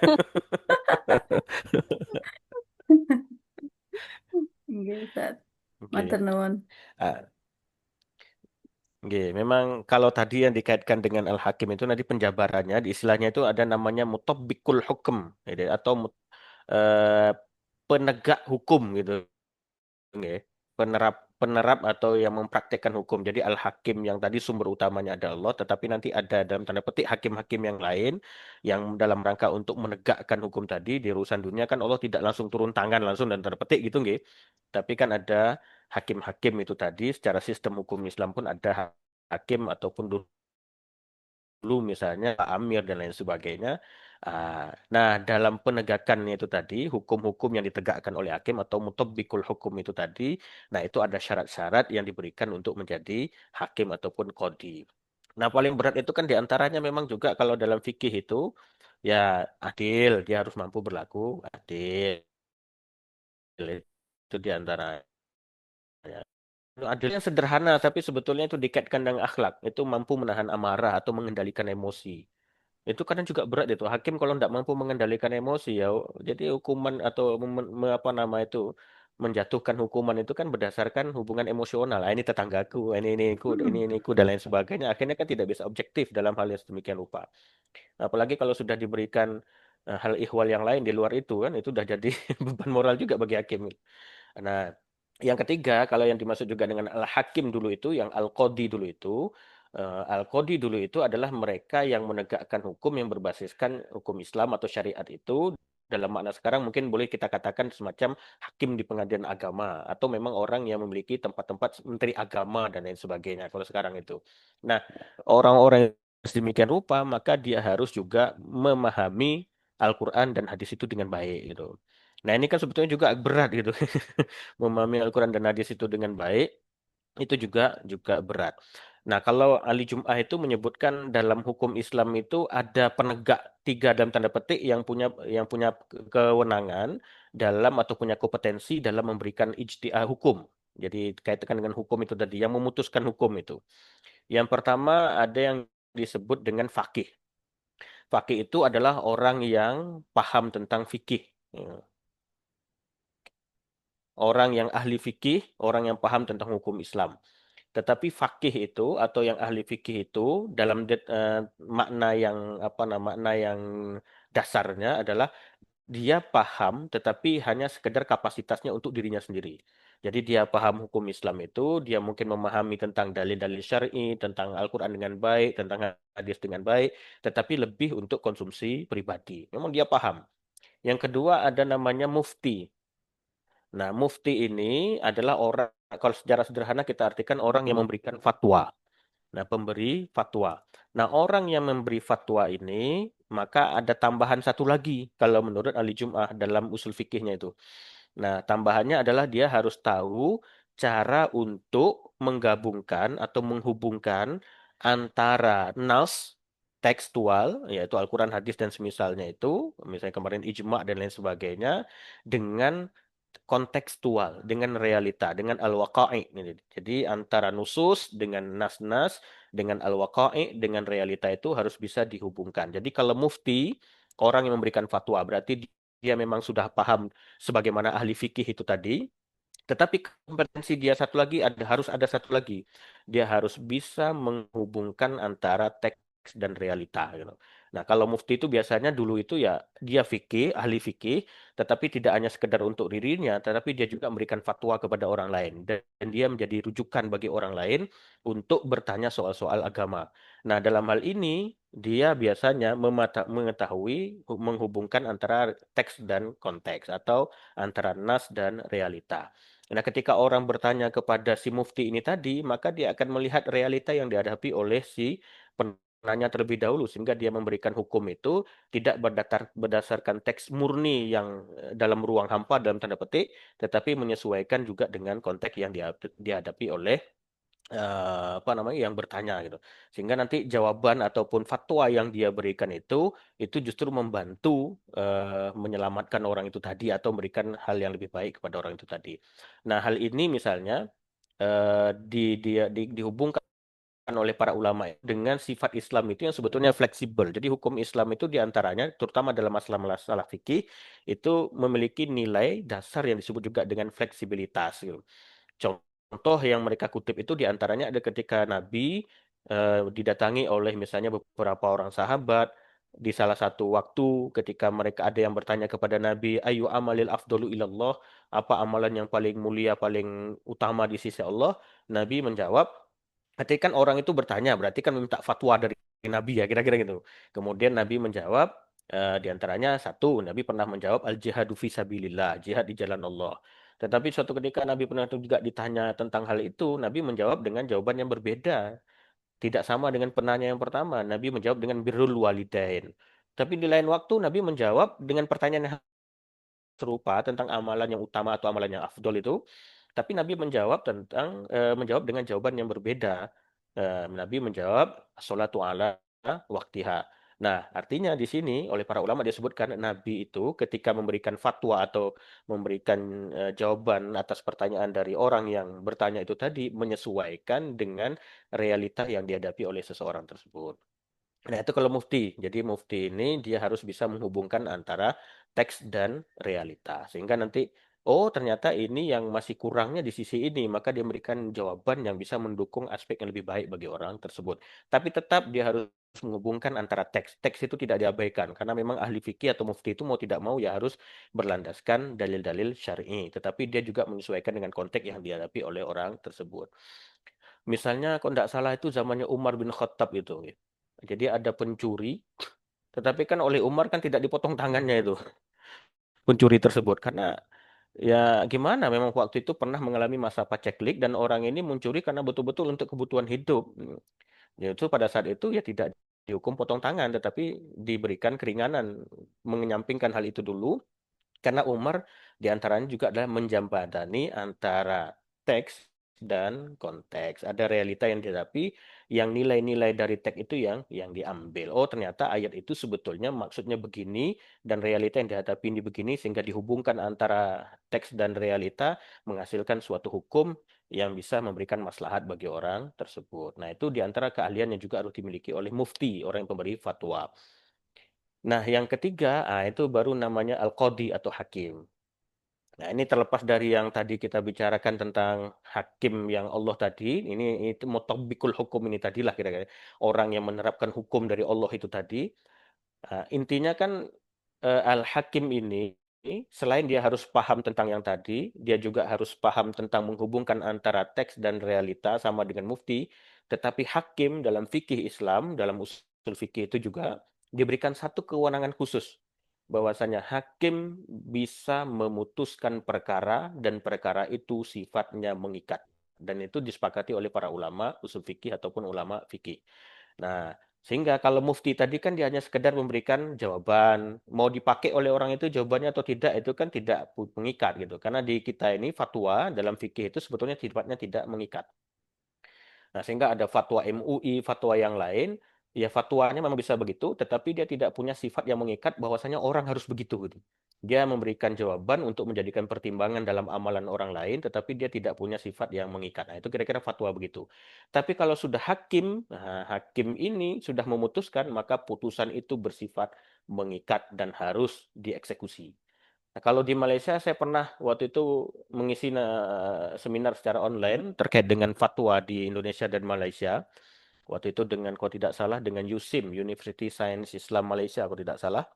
Nggih, Ustaz. Matur Oke. nuwun. Ah, oke. Memang kalau tadi yang dikaitkan dengan Al-Hakim itu nanti penjabarannya di istilahnya itu ada namanya mutabbikul hukum gitu, atau eh, penegak hukum gitu. Nggih. Penerap penerap atau yang mempraktekkan hukum. Jadi al-hakim yang tadi sumber utamanya ada Allah, tetapi nanti ada dalam tanda petik hakim-hakim yang lain yang dalam rangka untuk menegakkan hukum tadi di urusan dunia kan Allah tidak langsung turun tangan langsung dan tanda petik gitu nggih. Tapi kan ada hakim-hakim itu tadi secara sistem hukum Islam pun ada hakim ataupun dulu misalnya Pak Amir dan lain sebagainya. Nah, dalam penegakannya itu tadi, hukum-hukum yang ditegakkan oleh hakim atau mutabbikul hukum itu tadi, nah itu ada syarat-syarat yang diberikan untuk menjadi hakim ataupun qadhi. Nah, paling berat itu kan diantaranya memang juga kalau dalam fikih itu, ya adil, dia harus mampu berlaku adil. Itu diantaranya. Adilnya sederhana, tapi sebetulnya itu dikaitkan dengan akhlak. Itu mampu menahan amarah atau mengendalikan emosi. Itu kadang juga berat itu. Hakim kalau tidak mampu mengendalikan emosi ya, jadi hukuman atau apa nama itu menjatuhkan hukuman itu kan berdasarkan hubungan emosional. Ah, ini tetanggaku, ini dan lain sebagainya. Akhirnya kan tidak bisa objektif dalam hal yang sedemikian rupa. Apalagi kalau sudah diberikan hal ihwal yang lain di luar itu kan, itu sudah jadi beban moral juga bagi hakim. Nah, yang ketiga, kalau yang dimaksud juga dengan al-hakim dulu itu, yang al-qadi dulu itu, al-qadi dulu itu adalah mereka yang menegakkan hukum yang berbasiskan hukum Islam atau syariat itu. Dalam makna sekarang mungkin boleh kita katakan semacam hakim di pengadilan agama atau memang orang yang memiliki tempat-tempat menteri agama dan lain sebagainya kalau sekarang itu. Nah, orang-orang yang sedemikian rupa maka dia harus juga memahami Al-Quran dan hadis itu dengan baik gitu. Nah, ini kan sebetulnya juga berat gitu. Memahami Al-Quran dan hadis itu dengan baik, itu juga berat. Nah, kalau ahli Jum'ah itu menyebutkan dalam hukum Islam itu ada penegak tiga dalam tanda petik yang punya kewenangan dalam atau punya kompetensi dalam memberikan ijtihad hukum. Jadi kaitan dengan hukum itu tadi, yang memutuskan hukum itu. Yang pertama ada yang disebut dengan faqih. Faqih itu adalah orang yang paham tentang fikih. Ya. Orang yang ahli fikih, orang yang paham tentang hukum Islam. Tetapi fakih itu atau yang ahli fikih itu dalam makna yang makna yang dasarnya adalah dia paham tetapi hanya sekedar kapasitasnya untuk dirinya sendiri. Jadi dia paham hukum Islam itu, dia mungkin memahami tentang dalil-dalil syar'i, tentang Al-Qur'an dengan baik, tentang hadis dengan baik, tetapi lebih untuk konsumsi pribadi. Memang dia paham. Yang kedua ada namanya mufti. Nah, mufti ini adalah orang, kalau secara sederhana kita artikan orang yang memberikan fatwa. Nah, pemberi fatwa. Nah, orang yang memberi fatwa ini, maka ada tambahan satu lagi kalau menurut ahli Jum'ah dalam usul fikihnya itu. Nah, tambahannya adalah dia harus tahu cara untuk menggabungkan atau menghubungkan antara nas tekstual, yaitu Al-Quran, hadis, dan semisalnya itu, misalnya kemarin ijma' dan lain sebagainya, dengan kontekstual, dengan realita, dengan al-waqa'i. Jadi antara nusus dengan nas-nas, dengan al-waqa'i, dengan realita itu harus bisa dihubungkan. Jadi kalau mufti, orang yang memberikan fatwa, berarti dia memang sudah paham sebagaimana ahli fikih itu tadi, tetapi kompetensi dia satu lagi harus ada satu lagi. Dia harus bisa menghubungkan antara teks dan realita gitu. Nah, kalau mufti itu biasanya dulu itu ya dia fikih, ahli fikih, tetapi tidak hanya sekedar untuk dirinya, tetapi dia juga memberikan fatwa kepada orang lain dan dia menjadi rujukan bagi orang lain untuk bertanya soal-soal agama. Nah, dalam hal ini dia biasanya mengetahui menghubungkan antara teks dan konteks atau antara nas dan realita. Nah, ketika orang bertanya kepada si mufti ini tadi, maka dia akan melihat realita yang dihadapi oleh si penanya terlebih dahulu, sehingga dia memberikan hukum itu tidak berdasarkan teks murni yang dalam ruang hampa dalam tanda petik, tetapi menyesuaikan juga dengan konteks yang dihadapi oleh yang bertanya gitu. Sehingga nanti jawaban ataupun fatwa yang dia berikan itu justru membantu menyelamatkan orang itu tadi atau memberikan hal yang lebih baik kepada orang itu tadi. Nah, hal ini misalnya dihubungkan oleh para ulama dengan sifat Islam itu yang sebetulnya fleksibel. Jadi hukum Islam itu diantaranya, terutama dalam masalah-masalah fikih, itu memiliki nilai dasar yang disebut juga dengan fleksibilitas, gitu. Contoh yang mereka kutip itu diantaranya ada ketika Nabi didatangi oleh misalnya beberapa orang sahabat di salah satu waktu ketika mereka ada yang bertanya kepada Nabi, ayu amalil afdolu ilallah, apa amalan yang paling mulia, paling utama di sisi Allah? Nabi menjawab, ketika kan orang itu bertanya, berarti kan meminta fatwa dari Nabi ya, kira-kira gitu. Kemudian Nabi menjawab, di antaranya satu, Nabi pernah menjawab al jihadu fi sabilillah, jihad di jalan Allah. Tetapi suatu ketika Nabi pernah juga ditanya tentang hal itu, Nabi menjawab dengan jawaban yang berbeda. Tidak sama dengan penanya yang pertama. Nabi menjawab dengan birrul walidain. Tapi di lain waktu Nabi menjawab dengan pertanyaan yang serupa tentang amalan yang utama atau amalan yang afdol itu, tapi Nabi menjawab dengan jawaban yang berbeda. Nabi menjawab sholatu ala waktiha. Nah, artinya di sini oleh para ulama disebutkan Nabi itu ketika memberikan fatwa atau memberikan jawaban atas pertanyaan dari orang yang bertanya itu tadi menyesuaikan dengan realita yang dihadapi oleh seseorang tersebut. Nah, itu kalau mufti. Jadi mufti ini dia harus bisa menghubungkan antara teks dan realita. Sehingga nanti, oh ternyata ini yang masih kurangnya di sisi ini. Maka dia memberikan jawaban yang bisa mendukung aspek yang lebih baik bagi orang tersebut. Tapi tetap dia harus menghubungkan antara teks. Teks itu tidak diabaikan. Karena memang ahli fikih atau mufti itu mau tidak mau ya harus berlandaskan dalil-dalil syar'i. Tetapi dia juga menyesuaikan dengan konteks yang dihadapi oleh orang tersebut. Misalnya, kalau tidak salah itu zamannya Umar bin Khattab itu. Jadi ada pencuri, tetapi kan oleh Umar kan tidak dipotong tangannya itu, pencuri tersebut. Karena ya gimana, memang waktu itu pernah mengalami masa paceklik dan orang ini mencuri karena betul-betul untuk kebutuhan hidup. Ya itu pada saat itu ya tidak dihukum potong tangan, tetapi diberikan keringanan, menyampingkan hal itu dulu. Karena Umar diantaranya juga adalah menjembatani antara teks dan konteks. Ada realita yang dihadapi, yang nilai-nilai dari teks itu yang diambil. Oh, ternyata ayat itu sebetulnya maksudnya begini dan realita yang dihadapi ini begini, sehingga dihubungkan antara teks dan realita menghasilkan suatu hukum yang bisa memberikan maslahat bagi orang tersebut. Nah, itu diantara keahlian yang juga harus dimiliki oleh mufti, orang yang pemberi fatwa. Nah, yang ketiga, itu baru namanya al-qadi atau hakim. Nah, ini terlepas dari yang tadi kita bicarakan tentang hakim yang Allah tadi, ini itu mutabikul hukum ini tadilah kira-kira. Orang yang menerapkan hukum dari Allah itu tadi. Intinya kan al-hakim ini selain dia harus paham tentang yang tadi, dia juga harus paham tentang menghubungkan antara teks dan realita sama dengan mufti. Tetapi hakim dalam fikih Islam, dalam usul fikih itu juga diberikan satu kewenangan khusus, bahwasanya hakim bisa memutuskan perkara dan perkara itu sifatnya mengikat. Dan itu disepakati oleh para ulama usul fikih ataupun ulama fikih. Nah, sehingga kalau mufti tadi kan dia hanya sekedar memberikan jawaban, mau dipakai oleh orang itu jawabannya atau tidak itu kan tidak mengikat gitu. Karena di kita ini fatwa dalam fikih itu sebetulnya sifatnya tidak mengikat. Nah, sehingga ada fatwa MUI, fatwa yang lain, ya fatwanya memang bisa begitu, tetapi dia tidak punya sifat yang mengikat bahwasanya orang harus begitu gitu. Dia memberikan jawaban untuk menjadikan pertimbangan dalam amalan orang lain, tetapi dia tidak punya sifat yang mengikat. Nah, itu kira-kira fatwa begitu. Tapi kalau sudah hakim, nah, hakim ini sudah memutuskan, maka putusan itu bersifat mengikat dan harus dieksekusi. Nah, kalau di Malaysia saya pernah waktu itu mengisi seminar secara online terkait dengan fatwa di Indonesia dan Malaysia. Waktu itu dengan, kalau tidak salah, dengan USIM, University Science Islam Malaysia, kalau tidak salah.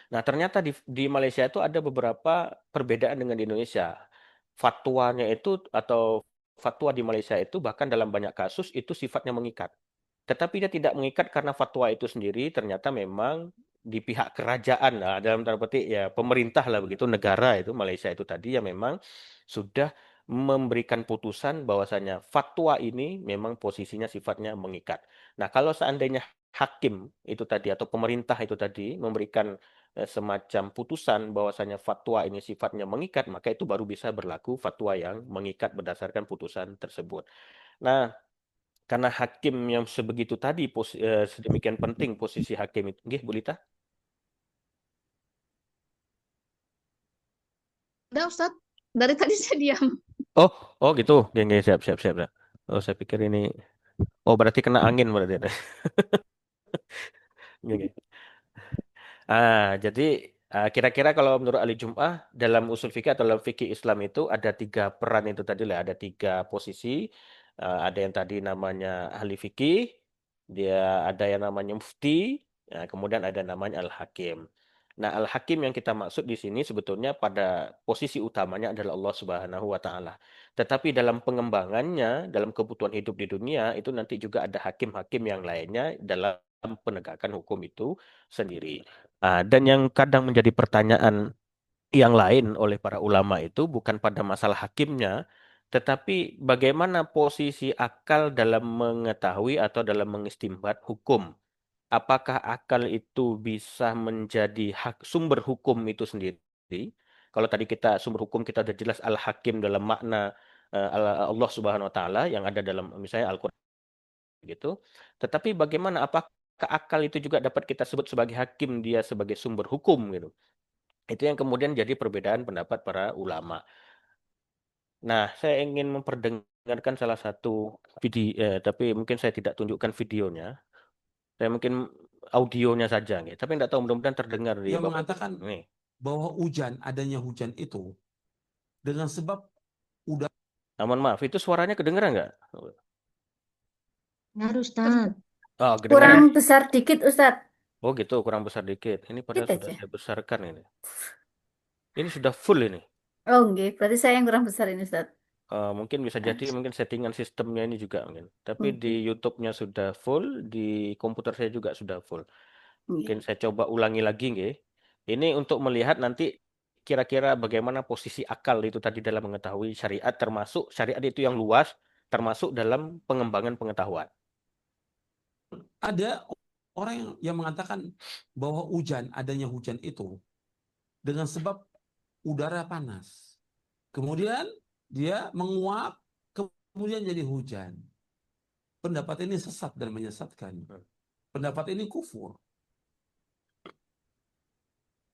Nah, ternyata di Malaysia itu ada beberapa perbedaan dengan di Indonesia. Fatwanya itu atau fatwa di Malaysia itu bahkan dalam banyak kasus itu sifatnya mengikat. Tetapi dia tidak mengikat karena fatwa itu sendiri ternyata memang di pihak kerajaan, nah, dalam tanda petik ya pemerintah lah begitu, negara itu Malaysia itu tadi yang memang sudah memberikan putusan bahwasanya fatwa ini memang posisinya sifatnya mengikat. Nah, kalau seandainya hakim itu tadi atau pemerintah itu tadi memberikan semacam putusan bahwasanya fatwa ini sifatnya mengikat, maka itu baru bisa berlaku fatwa yang mengikat berdasarkan putusan tersebut. Nah, karena hakim yang sebegitu tadi, sedemikian penting posisi hakim itu. Nggih, Bu Lita? Udah Ustadz, dari tadi saya diam. Oh, oh gitu. Geng, geng, siap, siap, siap. Siap. Oh, saya pikir ini. Oh, berarti kena angin berarti. Geng, geng. Jadi kira-kira kalau menurut ahli Jum'ah dalam usul fikih atau dalam fikih Islam itu ada tiga peran itu tadi lah, ada tiga posisi. Ada yang tadi namanya ahli fikih, dia ada yang namanya mufti, kemudian ada namanya al-hakim. Nah, al-hakim yang kita maksud di sini sebetulnya pada posisi utamanya adalah Allah Subhanahu wa taala. Tetapi dalam pengembangannya, dalam kebutuhan hidup di dunia itu nanti juga ada hakim-hakim yang lainnya dalam penegakan hukum itu sendiri. Dan yang kadang menjadi pertanyaan yang lain oleh para ulama itu bukan pada masalah hakimnya, tetapi bagaimana posisi akal dalam mengetahui atau dalam mengistimbat hukum. Apakah akal itu bisa menjadi sumber hukum itu sendiri? Kalau tadi kita sumber hukum kita sudah jelas al-hakim dalam makna Allah Subhanahu wa taala yang ada dalam misalnya Al-Qur'an gitu. Tetapi bagaimana apakah akal itu juga dapat kita sebut sebagai hakim, dia sebagai sumber hukum gitu. Itu yang kemudian jadi perbedaan pendapat para ulama. Nah, saya ingin memperdengarkan salah satu video, tapi mungkin saya tidak tunjukkan videonya. Saya mungkin audionya saja, gitu. Tapi tidak tahu mudah-mudahan terdengar di Yang Bapak. mengatakan Nih. bahwa adanya hujan itu dengan sebab udara. Mohon maaf, itu suaranya kedengeran nggak? Ngaruh, Ustaz. Oh, Kurang kedengeran. besar dikit, Ustadz. Oh gitu, kurang besar dikit. Ini padahal Dikit sudah aja. saya besarkan ini. Ini sudah full ini. Oh, enggak. Berarti saya yang kurang besar ini, Ustadz. Mungkin bisa jadi mungkin settingan sistemnya ini juga mungkin. Tapi di Mungkin. YouTube-nya sudah full, di komputer saya juga sudah full. Mungkin Iya. saya coba ulangi lagi nggih. Ini untuk melihat nanti kira-kira bagaimana posisi akal itu tadi dalam mengetahui syariat, termasuk syariat itu yang luas, termasuk dalam pengembangan pengetahuan. Ada orang yang mengatakan bahwa adanya hujan itu dengan sebab udara panas. Kemudian dia menguap, kemudian jadi hujan. Pendapat ini sesat dan menyesatkan. Pendapat ini kufur.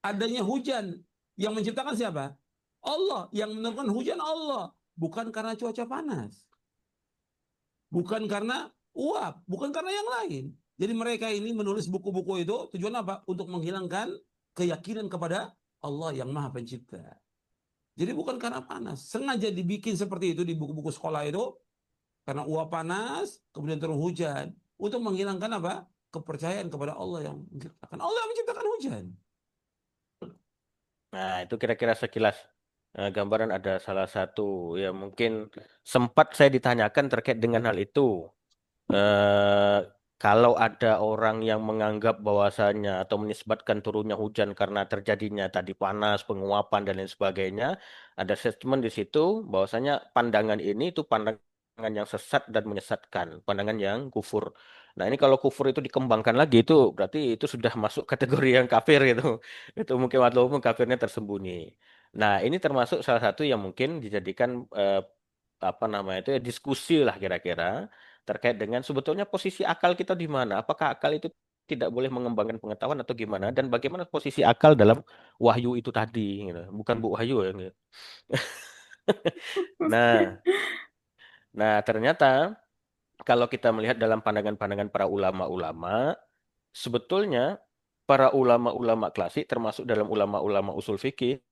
Adanya hujan yang menciptakan siapa? Allah. Yang menurunkan hujan Allah. Bukan karena cuaca panas. Bukan karena uap. Bukan karena yang lain. Jadi mereka ini menulis buku-buku itu tujuan apa? Untuk menghilangkan keyakinan kepada Allah yang Maha Pencipta. Jadi bukan karena panas. Sengaja dibikin seperti itu di buku-buku sekolah itu. Karena uap panas, kemudian turun hujan. Untuk menghilangkan apa? Kepercayaan kepada Allah yang menciptakan. Allah yang menciptakan hujan. Nah, itu kira-kira sekilas gambaran ada salah satu ya mungkin sempat saya ditanyakan terkait dengan hal itu. Eh, Kalau ada orang yang menganggap bahwasanya atau menisbatkan turunnya hujan karena terjadinya tadi panas, penguapan dan lain sebagainya, ada statement di situ bahwasanya pandangan ini itu pandangan yang sesat dan menyesatkan, pandangan yang kufur. Nah, ini kalau kufur itu dikembangkan lagi itu berarti itu sudah masuk kategori yang kafir gitu. Itu mungkin walaupun kafirnya tersembunyi. Nah, ini termasuk salah satu yang mungkin dijadikan apa namanya itu ya diskusi lah kira-kira terkait dengan sebetulnya posisi akal kita di mana? Apakah akal itu tidak boleh mengembangkan pengetahuan atau gimana? Dan bagaimana posisi akal dalam wahyu itu tadi? Gitu. Bukan Bu Wahyu ya. Gitu. Nah, nah ternyata kalau kita melihat dalam pandangan-pandangan para ulama-ulama, sebetulnya para ulama-ulama klasik termasuk dalam ulama-ulama usul fikih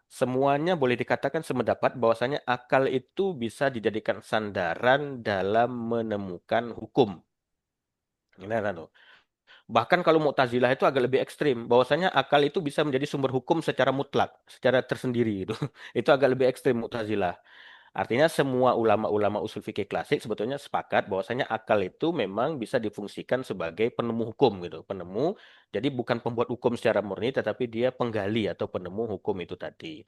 semuanya boleh dikatakan sependapat bahwasanya akal itu bisa dijadikan sandaran dalam menemukan hukum. Nah, nah, tuh. Bahkan kalau Mu'tazilah itu agak lebih ekstrim, bahwasanya akal itu bisa menjadi sumber hukum secara mutlak, secara tersendiri itu. Itu agak lebih ekstrim Mu'tazilah. Artinya semua ulama-ulama usul fikih klasik sebetulnya sepakat bahwasanya akal itu memang bisa difungsikan sebagai penemu hukum gitu, penemu. Jadi bukan pembuat hukum secara murni, tetapi dia penggali atau penemu hukum itu tadi.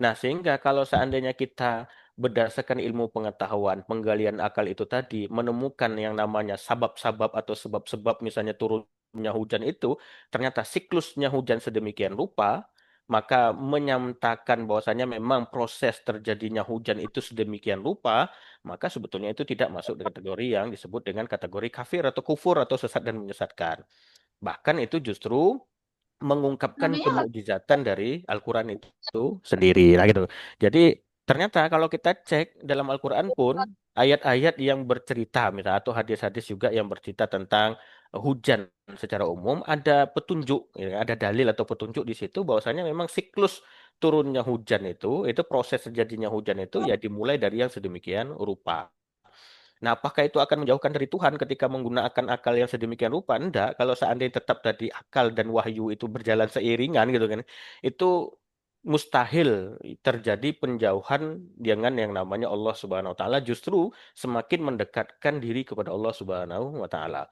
Nah, sehingga kalau seandainya kita berdasarkan ilmu pengetahuan, penggalian akal itu tadi, menemukan yang namanya sabab-sabab atau sebab-sebab misalnya turunnya hujan itu, ternyata siklusnya hujan sedemikian rupa, maka menyatakan bahwasanya memang proses terjadinya hujan itu sedemikian rupa, maka sebetulnya itu tidak masuk di kategori yang disebut dengan kategori kafir atau kufur atau sesat dan menyesatkan. Bahkan itu justru mengungkapkan Namanya apa? kemukjizatan dari Al-Quran itu sendiri. Nah, gitu. Jadi Ternyata kalau kita cek dalam Al-Quran pun ayat-ayat yang bercerita misalnya atau hadis-hadis juga yang bercerita tentang hujan secara umum ada petunjuk, ya, ada dalil atau petunjuk di situ bahwasanya memang siklus turunnya hujan itu proses terjadinya hujan itu ya dimulai dari yang sedemikian rupa. Nah, apakah itu akan menjauhkan dari Tuhan ketika menggunakan akal yang sedemikian rupa? Enggak. Kalau seandainya tetap tadi akal dan wahyu itu berjalan seiringan gitu kan, itu mustahil terjadi penjauhan dengan yang namanya Allah Subhanahu wa taala, justru semakin mendekatkan diri kepada Allah Subhanahu wa taala.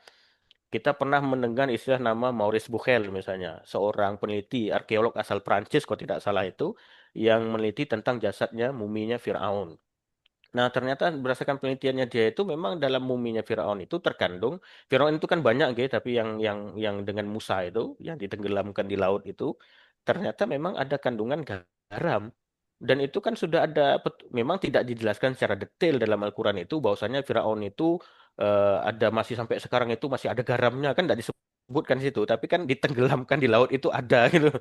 Kita pernah mendengar istilah nama Maurice Bucaille misalnya, seorang peneliti arkeolog asal Prancis kalau tidak salah itu yang meneliti tentang jasadnya muminya Firaun. Nah, ternyata berdasarkan penelitiannya dia itu memang dalam muminya Firaun itu terkandung, Firaun itu kan banyak gitu, tapi yang dengan Musa itu yang ditenggelamkan di laut itu ternyata memang ada kandungan garam. Dan itu kan sudah ada memang tidak dijelaskan secara detail dalam Al-Qur'an itu bahwasanya Firaun itu ada masih sampai sekarang itu masih ada garamnya kan tidak disebutkan di situ, tapi kan ditenggelamkan di laut itu ada gitu.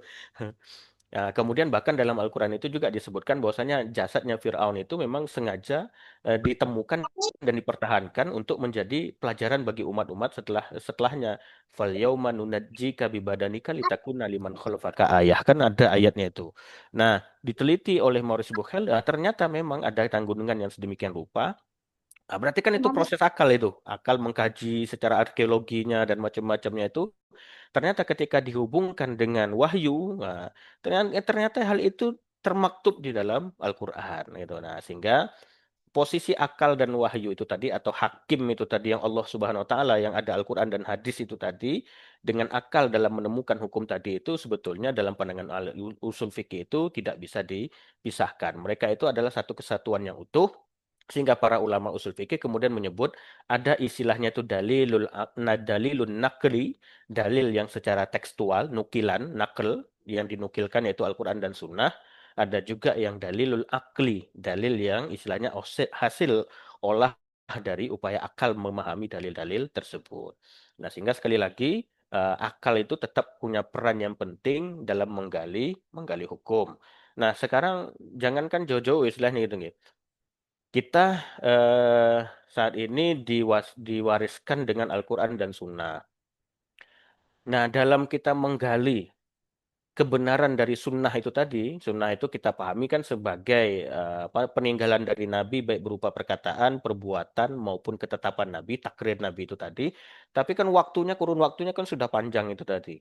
Ya, kemudian bahkan dalam Al-Quran itu juga disebutkan bahwasanya jasadnya Fir'aun itu memang sengaja ditemukan dan dipertahankan untuk menjadi pelajaran bagi umat-umat setelahnya. Fal-yauma nunajjika bibadanika litakuna liman khalfaka ayah. Kan ada ayatnya itu. Nah, diteliti oleh Maurice Bucaille, ternyata memang ada tanggungan yang sedemikian rupa. Nah, berarti kan itu proses akal itu. Akal mengkaji secara arkeologinya dan macam-macamnya itu. Ternyata ketika dihubungkan dengan wahyu, nah, ternyata hal itu termaktub di dalam Al-Quran gitu. Nah, sehingga posisi akal dan wahyu itu tadi atau hakim itu tadi yang Allah Subhanahu wa taala yang ada Al-Quran dan hadis itu tadi dengan akal dalam menemukan hukum tadi itu sebetulnya dalam pandangan usul fikih itu tidak bisa dipisahkan. Mereka itu adalah satu kesatuan yang utuh sehingga para ulama usul fikih kemudian menyebut ada istilahnya itu dalilun nakli, dalil yang secara tekstual, nukilan, nakl, yang dinukilkan yaitu Al-Quran dan Sunnah. Ada juga yang dalilul akli, dalil yang istilahnya hasil olah dari upaya akal memahami dalil-dalil tersebut. Nah, sehingga sekali lagi akal itu tetap punya peran yang penting dalam menggali hukum. Nah, sekarang jangankan jauh-jauh istilahnya gitu, nggih. Kita eh, saat ini diwariskan dengan Al-Quran dan Sunnah. Nah, dalam kita menggali kebenaran dari sunnah itu tadi, sunnah itu kita pahami kan sebagai peninggalan dari Nabi baik berupa perkataan, perbuatan maupun ketetapan Nabi, takrir Nabi itu tadi. Tapi kan kurun waktunya kan sudah panjang itu tadi.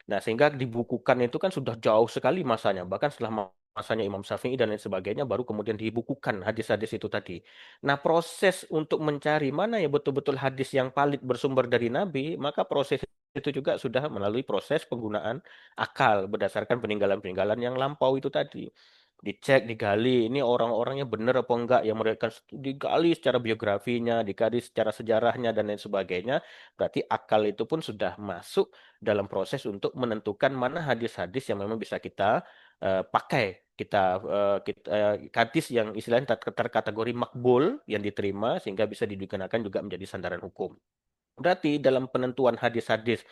Nah, sehingga dibukukan itu kan sudah jauh sekali masanya. Bahkan setelah masanya Imam Syafi'i dan lain sebagainya, baru kemudian dibukukan hadis-hadis itu tadi. Nah, proses untuk mencari mana ya betul-betul hadis yang valid bersumber dari Nabi, maka proses itu juga sudah melalui proses penggunaan akal berdasarkan peninggalan-peninggalan yang lampau itu tadi. Dicek, digali, ini orang-orangnya benar apa enggak, yang mereka digali secara biografinya, digali secara sejarahnya, dan lain sebagainya. Berarti akal itu pun sudah masuk dalam proses untuk menentukan mana hadis-hadis yang memang bisa kita pakai hadis yang istilahnya terkategori makbul yang diterima sehingga bisa digunakan juga menjadi sandaran hukum. Berarti dalam penentuan hadis-hadis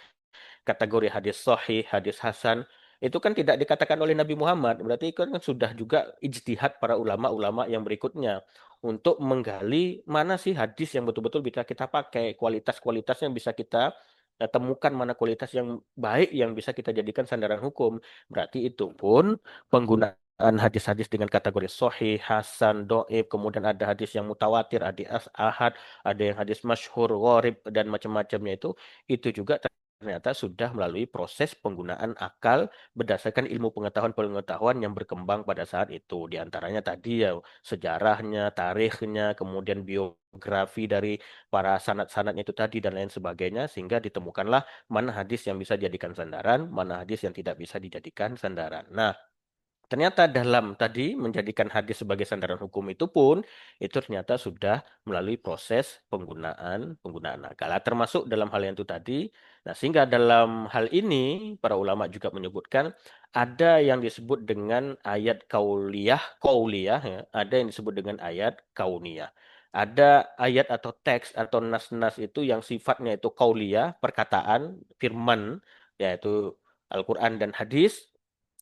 kategori hadis sahih, hadis hasan, itu kan tidak dikatakan oleh Nabi Muhammad. Berarti itu kan sudah juga ijtihad para ulama-ulama yang berikutnya untuk menggali mana sih hadis yang betul-betul bisa kita pakai, kualitas-kualitas yang bisa kita temukan mana kualitas yang baik yang bisa kita jadikan sandaran hukum. Berarti itu pun penggunaan hadis-hadis dengan kategori sahih, hasan, doib, kemudian ada hadis yang mutawatir, hadis ahad, ada yang hadis masyhur, gharib, dan macam-macamnya itu juga ternyata sudah melalui proses penggunaan akal berdasarkan ilmu pengetahuan-pengetahuan yang berkembang pada saat itu. Di antaranya tadi ya sejarahnya, tarikhnya, kemudian biografi dari para sanad-sanadnya itu tadi dan lain sebagainya sehingga ditemukanlah mana hadis yang bisa dijadikan sandaran, mana hadis yang tidak bisa dijadikan sandaran. Nah, ternyata dalam tadi menjadikan hadis sebagai sandaran hukum itu pun itu ternyata sudah melalui proses penggunaan akal. Termasuk dalam hal yang itu tadi. Nah, sehingga dalam hal ini para ulama juga menyebutkan ada yang disebut dengan ayat kauliyah ya, ada yang disebut dengan ayat kauniyah. Ada ayat atau teks atau nas-nas itu yang sifatnya itu kauliyah, perkataan, firman, yaitu Al-Quran dan hadis.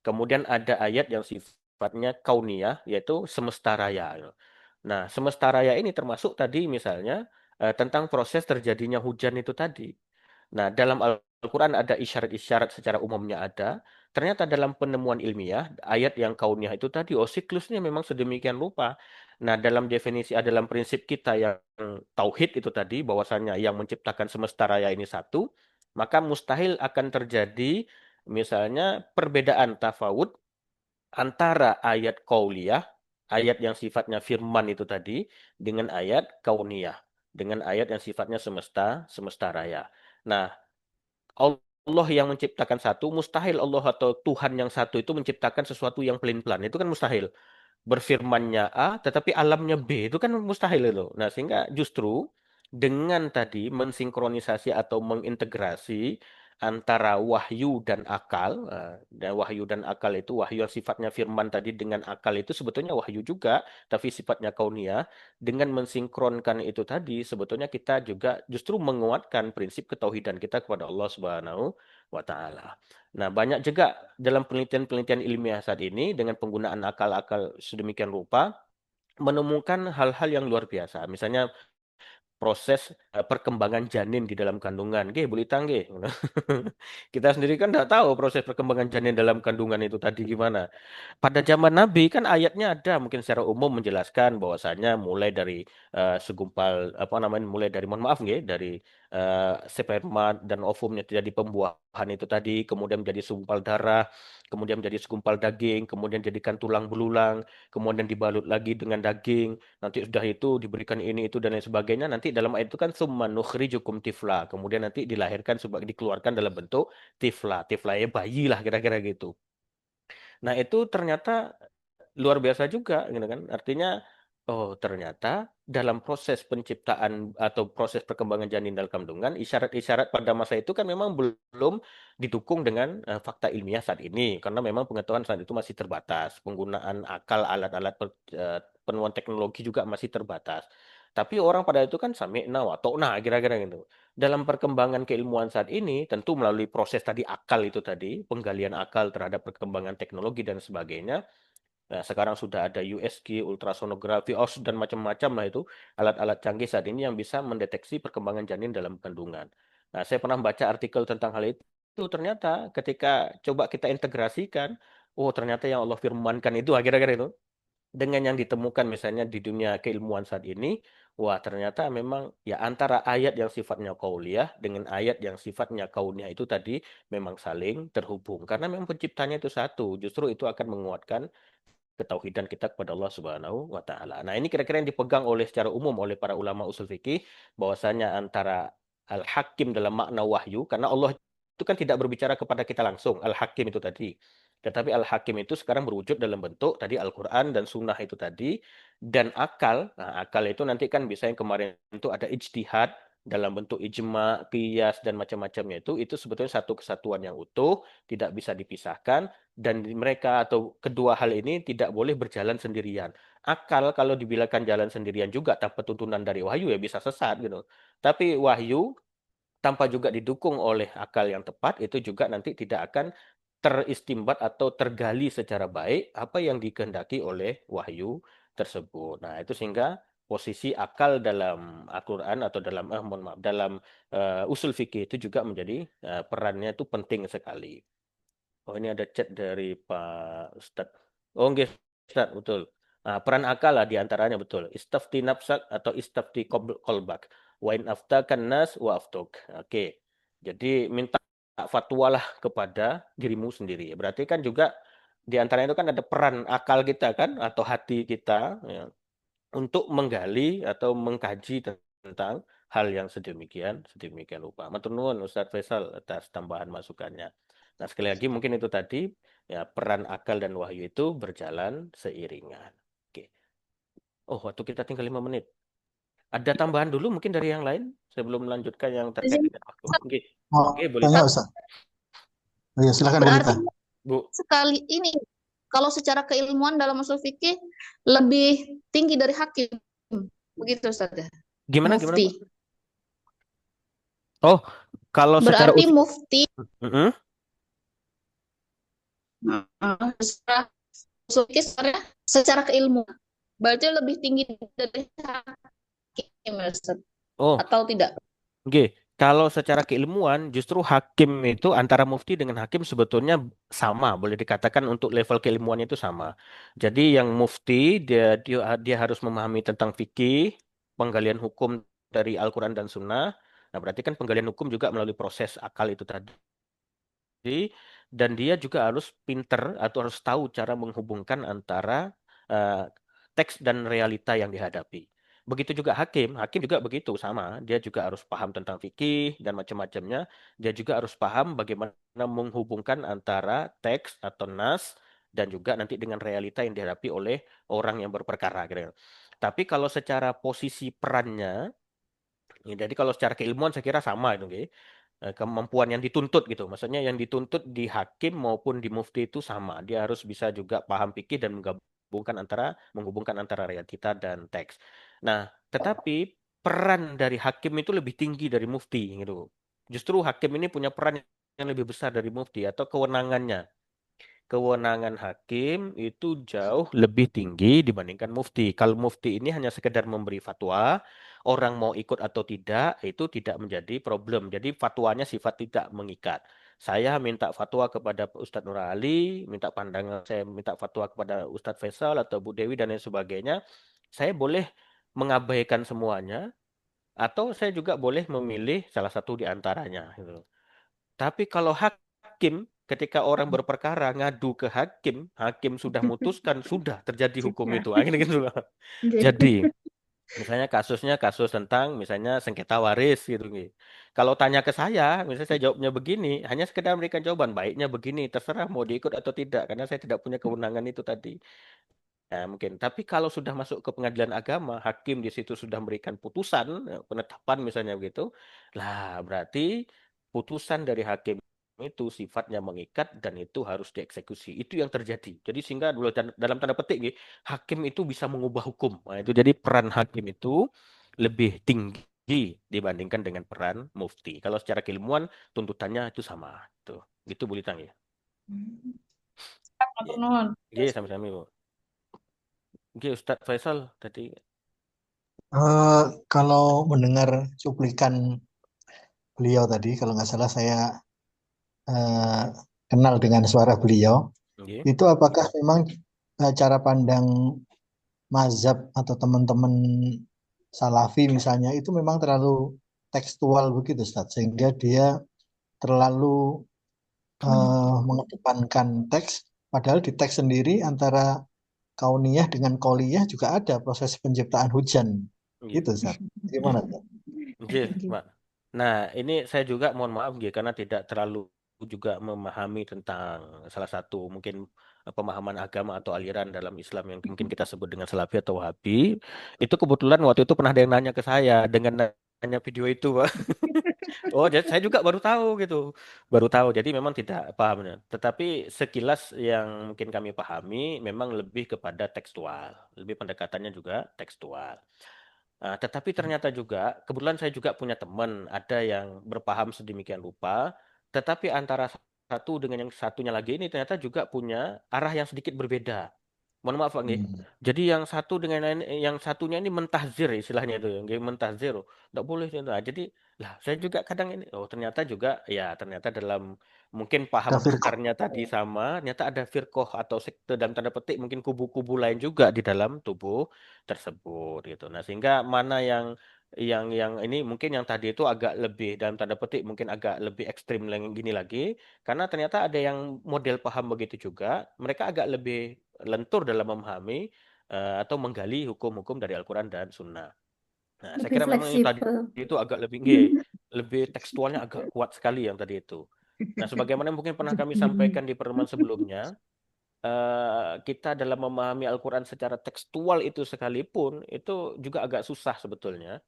Kemudian ada ayat yang sifatnya kauniyah, yaitu semesta raya. Nah, semesta raya ini termasuk tadi misalnya tentang proses terjadinya hujan itu tadi. Nah, dalam Al-Quran ada isyarat-isyarat secara umumnya ada. Ternyata dalam penemuan ilmiah, ayat yang kauniyah itu tadi, siklusnya memang sedemikian rupa. Nah, dalam definisi, dalam prinsip kita yang tauhid itu tadi, bahwasanya yang menciptakan semesta raya ini satu, maka mustahil akan terjadi misalnya perbedaan tafawud antara ayat qauliyah, ayat yang sifatnya firman itu tadi, dengan ayat kauniyah, dengan ayat yang sifatnya semesta raya. Nah, Allah yang menciptakan satu, mustahil Allah atau Tuhan yang satu itu menciptakan sesuatu yang pelin-pelan. Itu kan mustahil. Berfirmannya A, tetapi alamnya B. Itu kan mustahil itu. Nah, sehingga justru dengan tadi mensinkronisasi atau mengintegrasi antara wahyu dan akal, dan wahyu dan akal itu, wahyu yang sifatnya firman tadi dengan akal itu sebetulnya wahyu juga, tapi sifatnya kauniyah. Dengan mensinkronkan itu tadi, sebetulnya kita juga justru menguatkan prinsip ketauhidan kita kepada Allah Subhanahu wa Ta'ala. Nah, banyak juga dalam penelitian-penelitian ilmiah saat ini dengan penggunaan akal-akal sedemikian rupa menemukan hal-hal yang luar biasa. Misalnya proses perkembangan janin di dalam kandungan. Nggih, Bu Lita, nggih. Kita sendiri kan tidak tahu proses perkembangan janin dalam kandungan itu tadi gimana. Pada zaman Nabi kan ayatnya ada mungkin secara umum menjelaskan bahwasanya mulai dari segumpal apa namanya mulai dari mohon maaf nggih dari sperma dan ovumnya terjadi pembuahan itu tadi kemudian menjadi segumpal darah kemudian menjadi segumpal daging kemudian jadikan tulang belulang kemudian dibalut lagi dengan daging nanti sudah itu diberikan ini itu dan lain sebagainya nanti dalam ayat itu kan summa nukhrijukum tifla kemudian nanti dilahirkan sebagai dikeluarkan dalam bentuk tifla ya bayi lah kira-kira gitu. Nah, itu ternyata luar biasa juga gitu kan. Artinya oh, ternyata dalam proses penciptaan atau proses perkembangan janin dalam kandungan, isyarat-isyarat pada masa itu kan memang belum didukung dengan fakta ilmiah saat ini karena memang pengetahuan saat itu masih terbatas. Penggunaan akal alat-alat penemuan teknologi juga masih terbatas. Tapi orang pada itu kan sami'na wa ta'na kira-kira gitu. Dalam perkembangan keilmuan saat ini, tentu melalui proses tadi akal itu tadi, penggalian akal terhadap perkembangan teknologi dan sebagainya. Nah, sekarang sudah ada USG, ultrasonografi, OS, dan macam-macam lah itu alat-alat canggih saat ini yang bisa mendeteksi perkembangan janin dalam kandungan. Nah, saya pernah baca artikel tentang hal itu. Ternyata ketika coba kita integrasikan, oh ternyata yang Allah firmankan itu akhir-akhir itu dengan yang ditemukan misalnya di dunia keilmuan saat ini, wah ternyata memang ya antara ayat yang sifatnya qauliyah dengan ayat yang sifatnya kauniyah itu tadi memang saling terhubung. Karena memang penciptanya itu satu, justru itu akan menguatkan ketauhidan kita kepada Allah Subhanahu wa taala. Nah, ini kira-kira yang dipegang oleh secara umum oleh para ulama usul fikih bahwasanya antara al-hakim dalam makna wahyu karena Allah itu kan tidak berbicara kepada kita langsung, al-hakim itu tadi. Tetapi al-hakim itu sekarang berwujud dalam bentuk tadi Al-Qur'an dan sunnah itu tadi dan akal. Nah, akal itu nanti kan bisa yang kemarin itu ada ijtihad dalam bentuk ijma, qiyas dan macam-macamnya itu sebetulnya satu kesatuan yang utuh, tidak bisa dipisahkan dan mereka atau kedua hal ini tidak boleh berjalan sendirian. Akal kalau dibilangkan jalan sendirian juga tanpa tuntunan dari wahyu ya bisa sesat gitu. Tapi wahyu tanpa juga didukung oleh akal yang tepat itu juga nanti tidak akan teristimbat atau tergali secara baik apa yang dikehendaki oleh wahyu tersebut. Nah, itu sehingga posisi akal dalam Al-Qur'an atau dalam mohon maaf dalam usul fikih itu juga menjadi perannya itu penting sekali. Oh, ini ada chat dari Pak Ustadz. Oh, nggih, Ustadz, betul. Nah, peran akal lah diantaranya betul. Istafti nafsak atau istafti kolbak. Wa in aftakan nas wa aftuk. Oke. Jadi minta fatwalah kepada dirimu sendiri. Berarti kan juga diantaranya itu kan ada peran akal kita kan atau hati kita ya, untuk menggali atau mengkaji tentang hal yang sedemikian rupa. Matur nuwun Ustadz Faisal atas tambahan masukannya. Nah, sekali lagi mungkin itu tadi ya peran akal dan wahyu itu berjalan seiringan. Oke. Oh, waktu kita tinggal 5 menit. Ada tambahan dulu mungkin dari yang lain sebelum melanjutkan yang terkait dengan waktu. Oke. Mau Oke, boleh. tanya Ustaz? Oh, ya, silakan Bu Berarti Lita. Bu. sekali ini kalau secara keilmuan dalam usul fikih lebih tinggi dari hakim. Begitu Ustaz ya. Gimana Mufti. Bu? Oh, kalau secara Berarti mufti Mm-mm. secara usul fikih sebenarnya secara keilmuan berarti lebih tinggi dari hakim, Ustaz. Oh, Atau tidak? oke. Kalau secara keilmuan, justru hakim itu antara mufti dengan hakim sebetulnya sama, boleh dikatakan untuk level keilmuannya itu sama. Jadi yang mufti dia harus memahami tentang fikih, penggalian hukum dari Al-Quran dan Sunnah. Nah, berarti kan penggalian hukum juga melalui proses akal itu tadi. Dan dia juga harus pinter atau harus tahu cara menghubungkan antara eh, teks dan realita yang dihadapi. Begitu juga hakim, hakim juga begitu sama. Dia juga harus paham tentang fikih dan macam-macamnya. Dia juga harus paham bagaimana menghubungkan antara teks atau nas dan juga nanti dengan realita yang dihadapi oleh orang yang berperkara. Gitu. Tapi kalau secara posisi perannya, ya, jadi kalau secara keilmuan saya kira sama itu, Nggih. Kemampuan yang dituntut gitu. Maksudnya yang dituntut di hakim maupun di mufti itu sama. Dia harus bisa juga paham fikih dan menghubungkan antara realita dan teks. Nah, tetapi peran dari hakim itu lebih tinggi dari mufti gitu. Justru hakim ini punya peran yang lebih besar dari mufti atau kewenangan hakim itu jauh lebih tinggi dibandingkan mufti. Kalau mufti ini hanya sekedar memberi fatwa, orang mau ikut atau tidak itu tidak menjadi problem. Jadi fatwanya sifat tidak mengikat. Saya minta fatwa kepada Ustadz Nur Ali, minta pandangan, saya minta fatwa kepada Ustadz Faisal atau Bu Dewi dan lain sebagainya. Saya boleh mengabaikan semuanya, atau saya juga boleh memilih salah satu di antaranya. Gitu. Tapi kalau hakim, ketika orang berperkara ngadu ke hakim, hakim sudah memutuskan, sudah terjadi hukum Sudah. itu. Akhirnya gitu loh. Jadi, misalnya kasusnya kasus tentang misalnya sengketa waris gitu nih. Kalau tanya ke saya, misalnya saya jawabnya begini, hanya sekedar memberikan jawaban baiknya begini, terserah mau diikut atau tidak, karena saya tidak punya kewenangan itu tadi. Ya, mungkin. Tapi kalau sudah masuk ke pengadilan agama, hakim di situ sudah memberikan putusan, penetapan misalnya begitu, lah berarti putusan dari hakim itu sifatnya mengikat dan itu harus dieksekusi. Itu yang terjadi. Jadi sehingga dalam tanda petik, nih, hakim itu bisa mengubah hukum. Nah, itu jadi peran hakim itu lebih tinggi dibandingkan dengan peran mufti. Kalau secara keilmuan tuntutannya itu sama. Tuh, gitu Bu Litang ya. Matur Iya, nuwun. Iya, sama-sama Bu. Oke, Ustadz Faisal tadi. Kalau mendengar cuplikan beliau tadi, kalau nggak salah saya eh, kenal dengan suara beliau, Oke. itu apakah memang cara pandang mazhab atau teman-teman Salafi misalnya itu memang terlalu tekstual begitu, Ustaz, sehingga dia terlalu mengedepankan teks, padahal di teks sendiri antara kauniyah dengan qauliyah juga ada proses penciptaan hujan. Iya. Gitu, Ustaz. Gimana, Ustaz? Oke, Mbak. Nah, ini saya juga mohon maaf gitu karena tidak terlalu juga memahami tentang salah satu mungkin pemahaman agama atau aliran dalam Islam yang mungkin kita sebut dengan Salafi atau Wahabi. Itu kebetulan waktu itu pernah ada yang nanya ke saya dengan nanya video itu, Pak. Oh, jadi saya juga baru tahu gitu. Baru tahu. Jadi memang tidak pahamnya. Tetapi sekilas yang mungkin kami pahami memang lebih kepada tekstual. Lebih pendekatannya juga tekstual. Tetapi ternyata juga, kebetulan saya juga punya teman, ada yang berpaham sedemikian rupa, tetapi antara satu dengan yang satunya lagi ini ternyata juga punya arah yang sedikit berbeda. Mohon maaf Pak nggih. Hmm. Jadi yang satu dengan yang satunya ini mentahzir istilahnya itu, nggih mentahzir. Enggak boleh itu. Nah, jadi lah saya juga kadang ini oh ternyata juga ya ternyata dalam mungkin paham Ada firqah. besarnya tadi sama, ternyata ada firqah atau sekte dalam tanda petik mungkin kubu-kubu lain juga di dalam tubuh tersebut gitu. Nah, sehingga mana yang ini mungkin yang tadi itu agak lebih dalam tanda petik mungkin agak lebih ekstrim gini lagi karena ternyata ada yang model paham begitu juga, mereka agak lebih lentur dalam memahami atau menggali hukum-hukum dari Al-Quran dan Sunnah. Nah, saya Lebih kira memang yang tadi fleksibel. itu agak lebih nggih, lebih tekstualnya agak kuat sekali yang tadi itu. Nah, sebagaimana mungkin pernah kami sampaikan di pertemuan sebelumnya, kita dalam memahami Al-Quran secara tekstual itu sekalipun, itu juga agak susah sebetulnya.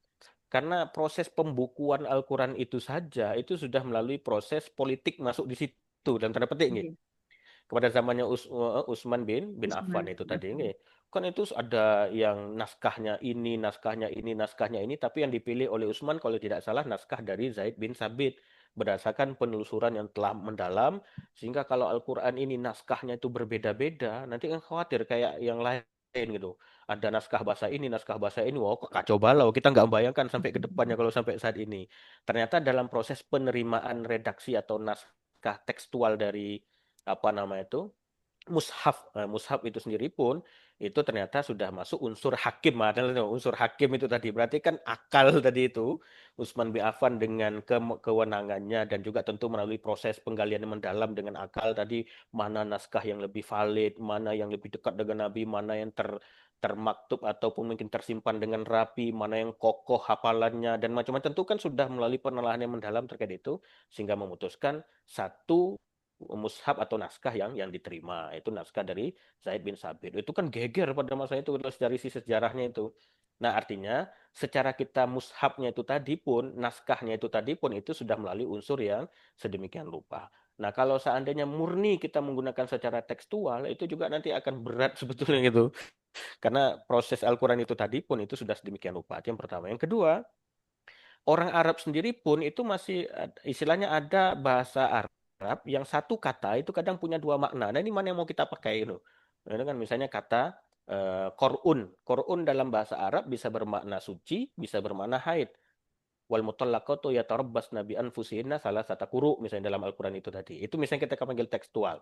Karena proses pembukuan Al-Quran itu saja, itu sudah melalui proses politik masuk di situ, dan tanda petik nggih kepada zamannya Utsman bin Affan itu tadi nggih. Kan itu ada yang naskahnya ini, naskahnya ini, naskahnya ini, tapi yang dipilih oleh Utsman kalau tidak salah naskah dari Zaid bin Sabit. berdasarkan penelusuran yang telah mendalam, sehingga kalau Al-Quran ini naskahnya itu berbeda-beda, nanti kan khawatir kayak yang lain gitu. Ada naskah bahasa ini, wow kok kacau balau. Kita nggak membayangkan sampai ke depannya kalau sampai saat ini. Ternyata dalam proses penerimaan redaksi atau naskah tekstual dari apa nama itu mushaf itu sendiri pun itu ternyata sudah masuk unsur hakim. Adalah unsur hakim itu tadi berarti kan akal tadi itu Utsman bin Affan dengan kewenangannya dan juga tentu melalui proses penggalian yang mendalam dengan akal tadi, mana naskah yang lebih valid, mana yang lebih dekat dengan Nabi, mana yang termaktub ataupun mungkin tersimpan dengan rapi, mana yang kokoh hafalannya dan macam-macam, tentu kan sudah melalui penelaahan yang mendalam terkait itu sehingga memutuskan satu mushaf atau naskah yang diterima, itu naskah dari Zaid bin Sabit. Itu kan geger pada masa itu dari sisi sejarahnya itu. Nah, artinya secara kita mushafnya itu tadi pun, naskahnya itu tadi pun itu sudah melalui unsur yang sedemikian rupa. Nah, kalau seandainya murni kita menggunakan secara tekstual, itu juga nanti akan berat sebetulnya gitu. Karena proses Al-Quran itu tadi pun itu sudah sedemikian rupa. Itu yang pertama. Yang kedua, orang Arab sendiri pun itu masih istilahnya ada bahasa Arab yang satu kata itu kadang punya dua makna. Nah, ini mana yang mau kita pakai itu? Nah, itu kan misalnya kata korun. Korun dalam bahasa Arab bisa bermakna suci, bisa bermakna haid. Wal mutallaqatu yatarabbasna bi anfusihinna salah satu kuru misalnya dalam Al-Quran itu tadi. Itu misalnya kita panggil tekstual.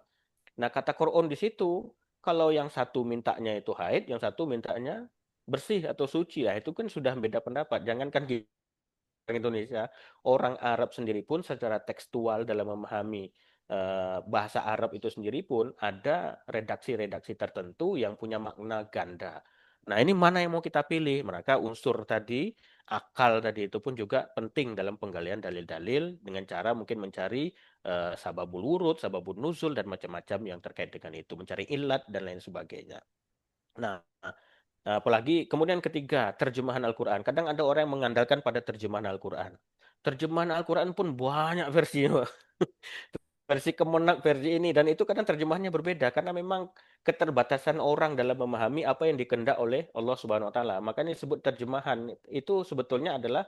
Nah, kata korun di situ kalau yang satu mintanya itu haid, yang satu mintanya bersih atau suci, ya itu kan sudah beda pendapat. Jangankan Indonesia, orang Arab sendiri pun secara tekstual dalam memahami bahasa Arab itu sendiri pun ada redaksi-redaksi tertentu yang punya makna ganda. Nah, ini mana yang mau kita pilih? Maka unsur tadi, akal tadi itu pun juga penting dalam penggalian dalil-dalil dengan cara mungkin mencari sababul wurud, sababul nuzul, dan macam-macam yang terkait dengan itu. Mencari ilat dan lain sebagainya. Nah, apalagi kemudian ketiga, terjemahan Al-Quran. Kadang ada orang yang mengandalkan pada terjemahan Al-Quran. Terjemahan Al-Quran pun banyak versinya. Versi Kemenak, versi ini. Dan itu kadang terjemahannya berbeda. Karena memang keterbatasan orang dalam memahami apa yang dikendak oleh Allah Subhanahu Wa Taala. Makanya disebut terjemahan. Itu sebetulnya adalah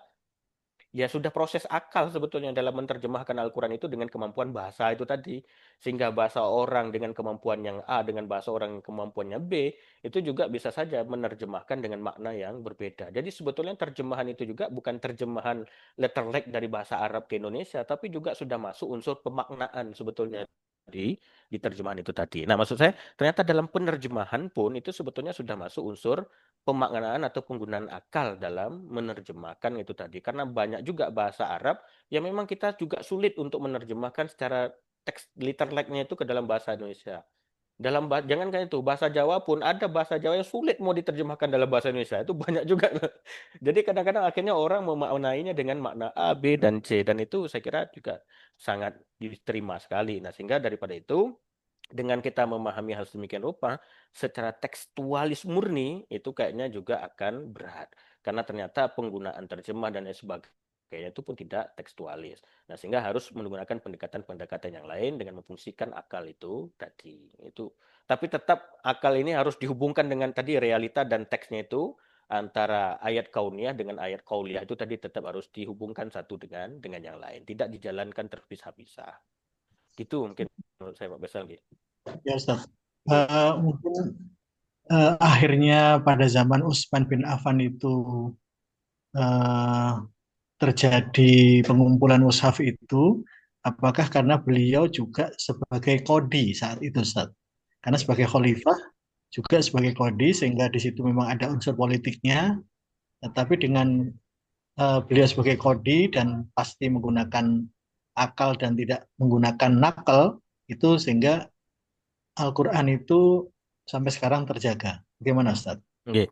ya sudah proses akal sebetulnya dalam menerjemahkan Al-Quran itu dengan kemampuan bahasa itu tadi. Sehingga bahasa orang dengan kemampuan yang A dengan bahasa orang yang kemampuannya B, itu juga bisa saja menerjemahkan dengan makna yang berbeda. Jadi sebetulnya terjemahan itu juga bukan terjemahan letterlek dari bahasa Arab ke Indonesia, tapi juga sudah masuk unsur pemaknaan sebetulnya di terjemahan itu tadi. Nah, maksud saya ternyata dalam penerjemahan pun itu sebetulnya sudah masuk unsur pemaknaan atau penggunaan akal dalam menerjemahkan itu tadi. Karena banyak juga bahasa Arab yang memang kita juga sulit untuk menerjemahkan secara teks literleknya itu ke dalam bahasa Indonesia. Jangankan itu, bahasa Jawa pun ada bahasa Jawa yang sulit mau diterjemahkan dalam bahasa Indonesia. Itu banyak juga. Jadi kadang-kadang akhirnya orang memaknainya dengan makna A, B, dan C. Dan itu saya kira juga sangat diterima sekali. Nah, sehingga daripada itu, dengan kita memahami hal sedemikian rupa, secara tekstualis murni, itu kayaknya juga akan berat. Karena ternyata penggunaan terjemah dan lain sebagainya itu pun tidak tekstualis. Nah, sehingga harus menggunakan pendekatan-pendekatan yang lain dengan memfungsikan akal itu tadi. Itu. Tapi tetap akal ini harus dihubungkan dengan tadi realita dan teksnya itu, antara ayat kauniyah dengan ayat kauliyah itu tadi tetap harus dihubungkan satu dengan yang lain. Tidak dijalankan terpisah-pisah. Gitu mungkin menurut saya Pak Besal. Ya Ustaz. Mungkin akhirnya pada zaman Utsman bin Affan itu eh, terjadi pengumpulan mushaf itu, apakah karena beliau juga sebagai kodi saat itu, Ustaz? Karena sebagai khalifah juga sebagai kodi, sehingga di situ memang ada unsur politiknya, tetapi dengan beliau sebagai kodi dan pasti menggunakan akal dan tidak menggunakan nakal, itu sehingga Al-Quran itu sampai sekarang terjaga. Bagaimana, Ustaz? Oke.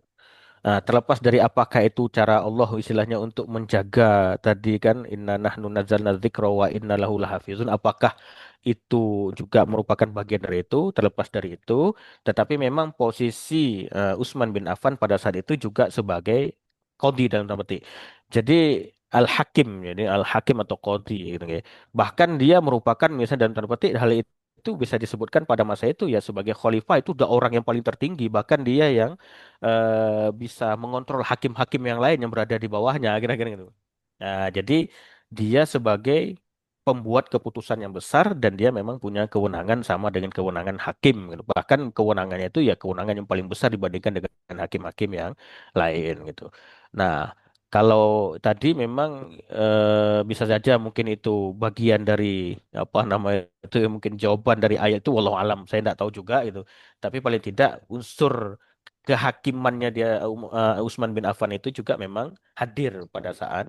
Nah, terlepas dari apakah itu cara Allah istilahnya untuk menjaga tadi kan inna nahnu nazzalna dzikra wa inna lahu lahafizun, apakah itu juga merupakan bagian dari itu, terlepas dari itu, tetapi memang posisi Utsman bin Affan pada saat itu juga sebagai qadhi dalam tanda petik. Jadi al-hakim, jadi al-hakim atau qadhi gitu ya. Bahkan dia merupakan misalnya dalam tanda petik hal itu bisa disebutkan pada masa itu ya sebagai khalifah itu udah orang yang paling tertinggi, bahkan dia yang bisa mengontrol hakim-hakim yang lain yang berada di bawahnya kira-kira gitu. Nah, jadi dia sebagai pembuat keputusan yang besar dan dia memang punya kewenangan sama dengan kewenangan hakim gitu. Bahkan kewenangannya itu ya kewenangan yang paling besar dibandingkan dengan hakim-hakim yang lain gitu. Nah, kalau tadi memang bisa saja mungkin itu bagian dari apa namanya itu mungkin jawaban dari ayat itu wallahu alam. Saya tidak tahu juga gitu. Tapi paling tidak unsur kehakimannya dia Utsman bin Affan itu juga memang hadir pada saat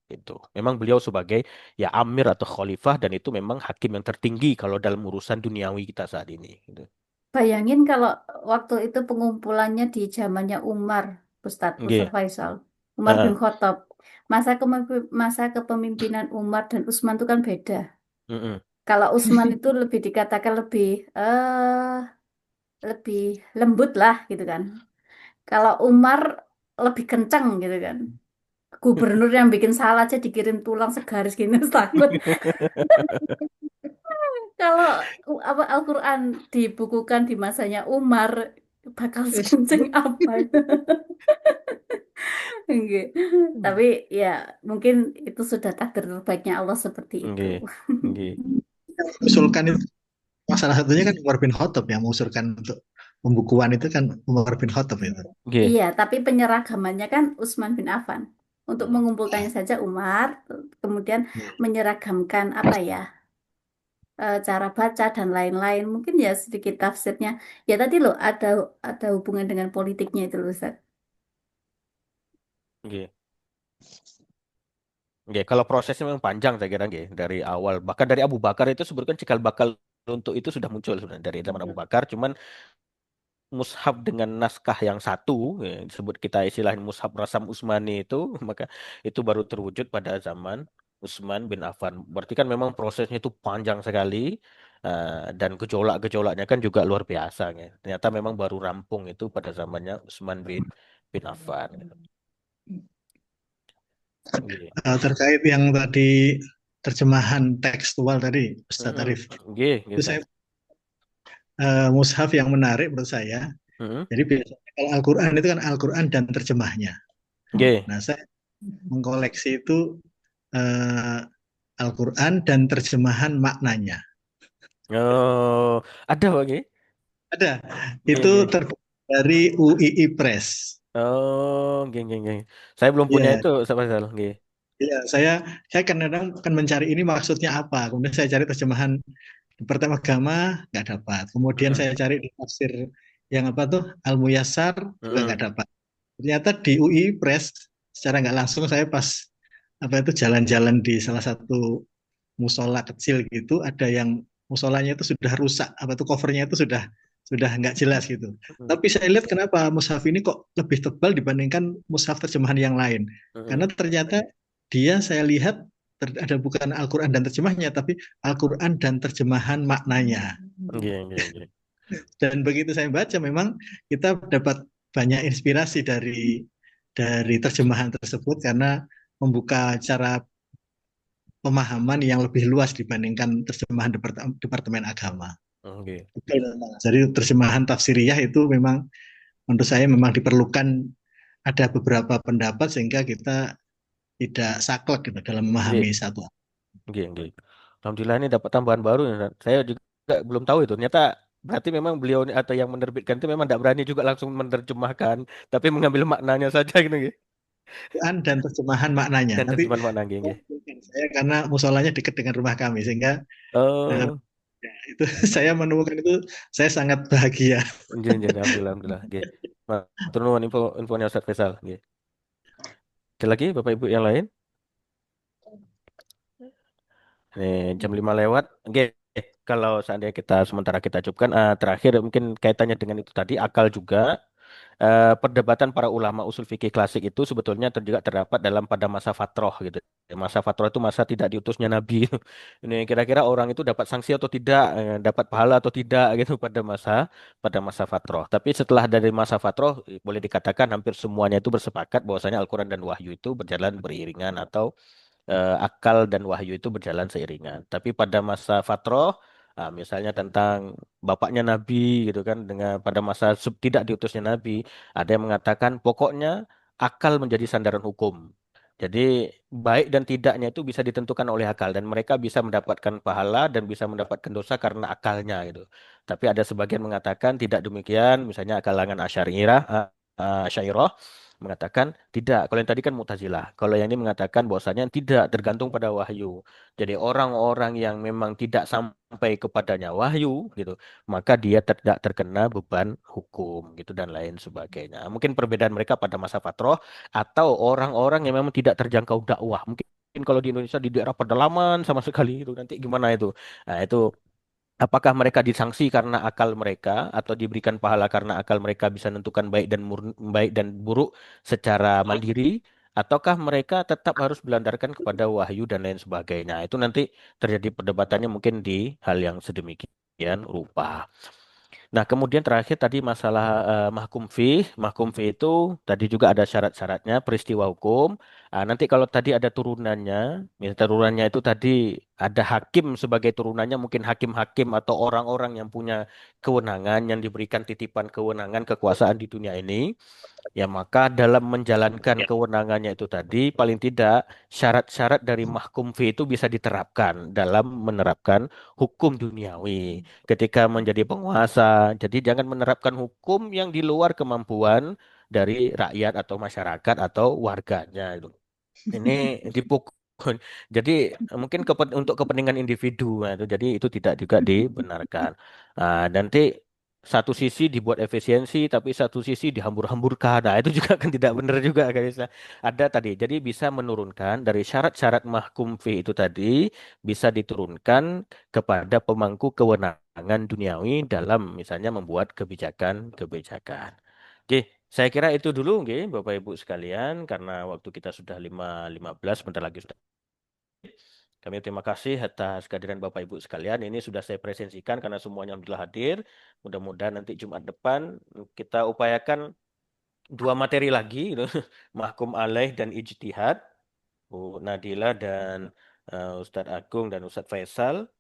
itu. Memang beliau sebagai ya amir atau khalifah dan itu memang hakim yang tertinggi kalau dalam urusan duniawi kita saat ini gitu. Bayangin kalau waktu itu pengumpulannya di zamannya Umar, Ustadz Nggih. Faisal, Umar bin Heeh. Khattab. Masa kepemimpinan Umar dan Utsman itu kan beda. Mm-mm. Kalau Utsman itu lebih dikatakan lebih lembut lah gitu kan. Kalau Umar lebih kencang gitu kan. Gubernur yang bikin salah aja dikirim tulang segaris gini takut. Kalau apa Al-Quran dibukukan di masanya Umar bakal sekenceng apa? Enggak. Tapi ya mungkin itu sudah takdir terbaiknya Allah seperti itu. Nggih. Nggih. Usulkan itu salah satunya kan Umar bin Khattab yang mengusulkan untuk pembukuan itu kan Umar bin Khattab itu. Nggih. Iya, tapi penyeragamannya kan Utsman bin Affan. Untuk Hmm. mengumpulkannya saja Umar, kemudian menyeragamkan apa ya, cara baca dan lain-lain. Mungkin ya sedikit tafsirnya. Ya tadi loh ada hubungan dengan politiknya itu loh Ustaz. Nggih. Nggih. Kalau prosesnya memang panjang saya kira nggih dari awal bahkan dari Abu Bakar itu sebetulnya cikal bakal untuk itu sudah muncul sebenarnya dari zaman Abu Bakar cuman mushaf dengan naskah yang satu ya, disebut kita istilahnya mushaf Rasam Utsmani itu maka itu baru terwujud pada zaman Utsman bin Affan. Berarti kan memang prosesnya itu panjang sekali dan gejolak-gejolaknya kan juga luar biasa ya. Ternyata memang baru rampung itu pada zamannya Utsman bin Affan. Gitu. Terkait yang tadi terjemahan tekstual tadi, Ustadz Mm-mm. Arif, Nggih, nggih, itu Ustaz. saya mushaf yang menarik menurut saya. Mm-mm. Jadi biasanya kalau Al-Quran itu kan Al-Quran dan terjemahnya. Nggih. Nah, saya mengkoleksi itu eh, Al-Quran dan terjemahan maknanya. Oh, ada Pak nggih? Ada, Nggih, itu nggih. terbuat dari UII Press. Oh, nggih, nggih, nggih. Saya belum punya Ya, itu, Ustaz Faisal. Nggih. ya, saya kadang-kadang akan mencari ini maksudnya apa. Kemudian saya cari terjemahan Departemen Agama nggak dapat. Kemudian Mm-mm. saya cari di tafsir yang apa tuh Al-Muyassar juga nggak Mm-mm. dapat. Ternyata di UI Press secara nggak langsung saya pas apa itu jalan-jalan di salah satu musola kecil gitu, ada yang musolanya itu sudah rusak, apa tuh covernya itu sudah nggak jelas gitu. Mm-mm. Tapi saya lihat kenapa mushaf ini kok lebih tebal dibandingkan mushaf terjemahan yang lain. Karena Mm-mm. ternyata dia saya lihat ada bukan Al-Quran dan terjemahnya, tapi Al-Quran dan terjemahan maknanya. Nggih, nggih, nggih. Dan begitu saya baca, memang kita dapat banyak inspirasi dari terjemahan tersebut karena membuka cara pemahaman yang lebih luas dibandingkan terjemahan Departemen Agama. Nggih. Betul memang. Jadi terjemahan tafsiriyah itu memang menurut saya memang diperlukan ada beberapa pendapat sehingga kita tidak saklek gitu dalam Nggih, memahami satu. nggih, nggih. Alhamdulillah ini dapat tambahan baru ya, Ustaz. Saya juga belum tahu itu. Ternyata berarti memang beliau ini atau yang menerbitkan itu memang tidak berani juga langsung menerjemahkan, tapi mengambil maknanya saja gitu nggih. Quran dan terjemahan maknanya. Dan Nanti terjemahan makna nggih, nggih. saya karena musolanya dekat dengan rumah kami sehingga eh, Oh, ya, itu saya menemukan itu saya sangat bahagia. nggih, nggih. Alhamdulillah, alhamdulillah. Nggih. Matur nuwun infonya Ustaz Faisal, nggih. Ada lagi Bapak Ibu yang lain? Nih, jam 5 lewat. Oke, kalau seandainya kita sementara kita cukupkan terakhir mungkin kaitannya dengan itu tadi akal juga perdebatan para ulama usul fikih klasik itu sebetulnya juga terdapat dalam pada masa fatroh gitu. Masa fatroh itu masa tidak diutusnya Nabi. Ini kira-kira orang itu dapat sanksi atau tidak, dapat pahala atau tidak gitu pada masa fatroh. Tapi setelah dari masa fatroh boleh dikatakan hampir semuanya itu bersepakat bahwasanya Al-Quran dan Wahyu itu berjalan beriringan atau akal dan wahyu itu berjalan seiringan. Tapi pada masa fatroh, misalnya tentang bapaknya Nabi gitu kan, dengan pada masa tidak diutusnya Nabi, ada yang mengatakan pokoknya akal menjadi sandaran hukum. Jadi baik dan tidaknya itu bisa ditentukan oleh akal dan mereka bisa mendapatkan pahala dan bisa mendapatkan dosa karena akalnya gitu. Tapi ada sebagian mengatakan tidak demikian, misalnya kalangan Asy'ariyah mengatakan tidak. Kalau yang tadi kan Mu'tazilah. Kalau yang ini mengatakan bahwasanya tidak tergantung pada wahyu. Jadi orang-orang yang memang tidak sampai kepadanya wahyu gitu, maka dia tidak terkena beban hukum gitu dan lain sebagainya. Mungkin perbedaan mereka pada masa fatrah atau orang-orang yang memang tidak terjangkau dakwah. Mungkin kalau di Indonesia di daerah pedalaman sama sekali itu nanti gimana itu? Nah, itu apakah mereka disanksi karena akal mereka atau diberikan pahala karena akal mereka bisa menentukan baik dan buruk secara mandiri ataukah mereka tetap harus berlandarkan kepada wahyu dan lain sebagainya. Itu nanti terjadi perdebatannya mungkin di hal yang sedemikian rupa. Nah, kemudian terakhir tadi masalah mahkum fih. Mahkum fih itu tadi juga ada syarat-syaratnya, peristiwa hukum. Nanti kalau tadi ada turunannya, misal turunannya itu tadi ada hakim sebagai turunannya, mungkin hakim-hakim atau orang-orang yang punya kewenangan, yang diberikan titipan kewenangan kekuasaan di dunia ini. Ya, maka dalam menjalankan kewenangannya itu tadi, paling tidak syarat-syarat dari mahkum fih itu bisa diterapkan dalam menerapkan hukum duniawi ketika menjadi penguasa. Jadi jangan menerapkan hukum yang di luar kemampuan dari rakyat atau masyarakat atau warganya itu. Ini dipukul. Jadi mungkin untuk kepentingan individu, nah, itu jadi itu tidak juga dibenarkan. Nanti satu sisi dibuat efisiensi, tapi satu sisi dihambur-hamburkan. Nah, itu juga kan tidak benar juga guys. Ada tadi, jadi bisa menurunkan dari syarat-syarat mahkum fi itu tadi bisa diturunkan kepada pemangku kewenangan duniawi dalam misalnya membuat kebijakan-kebijakan. Oke, saya kira itu dulu nggih Bapak Ibu sekalian karena waktu kita sudah 5.15 bentar lagi sudah. Kami terima kasih atas kehadiran Bapak Ibu sekalian. Ini sudah saya presensikan karena semuanya sudah hadir. Mudah-mudahan nanti Jumat depan kita upayakan dua materi lagi gitu. Mahkum alaih dan ijtihad. Bu Nadila dan Ustadz Agung dan Ustadz Faisal.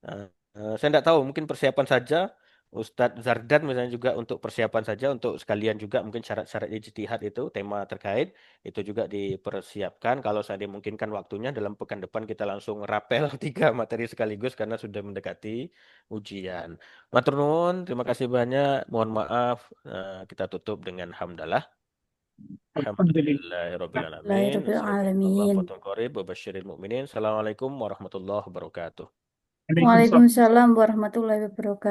Eh, saya tidak tahu, mungkin persiapan saja. Ustadz Zardan misalnya juga untuk persiapan saja, untuk sekalian juga mungkin syarat-syarat ijtihad itu, tema terkait, itu juga dipersiapkan. Kalau saya dimungkinkan waktunya, dalam pekan depan kita langsung rapel 3 materi sekaligus karena sudah mendekati ujian. Matur nuwun, terima kasih banyak. Mohon maaf, kita tutup dengan hamdalah. Alhamdulillahirrabbilalamin. Bismillahirrahmanirrahim. Assalamualaikum warahmatullahi wabarakatuh. Waalaikumsalam warahmatullahi wabarakatuh.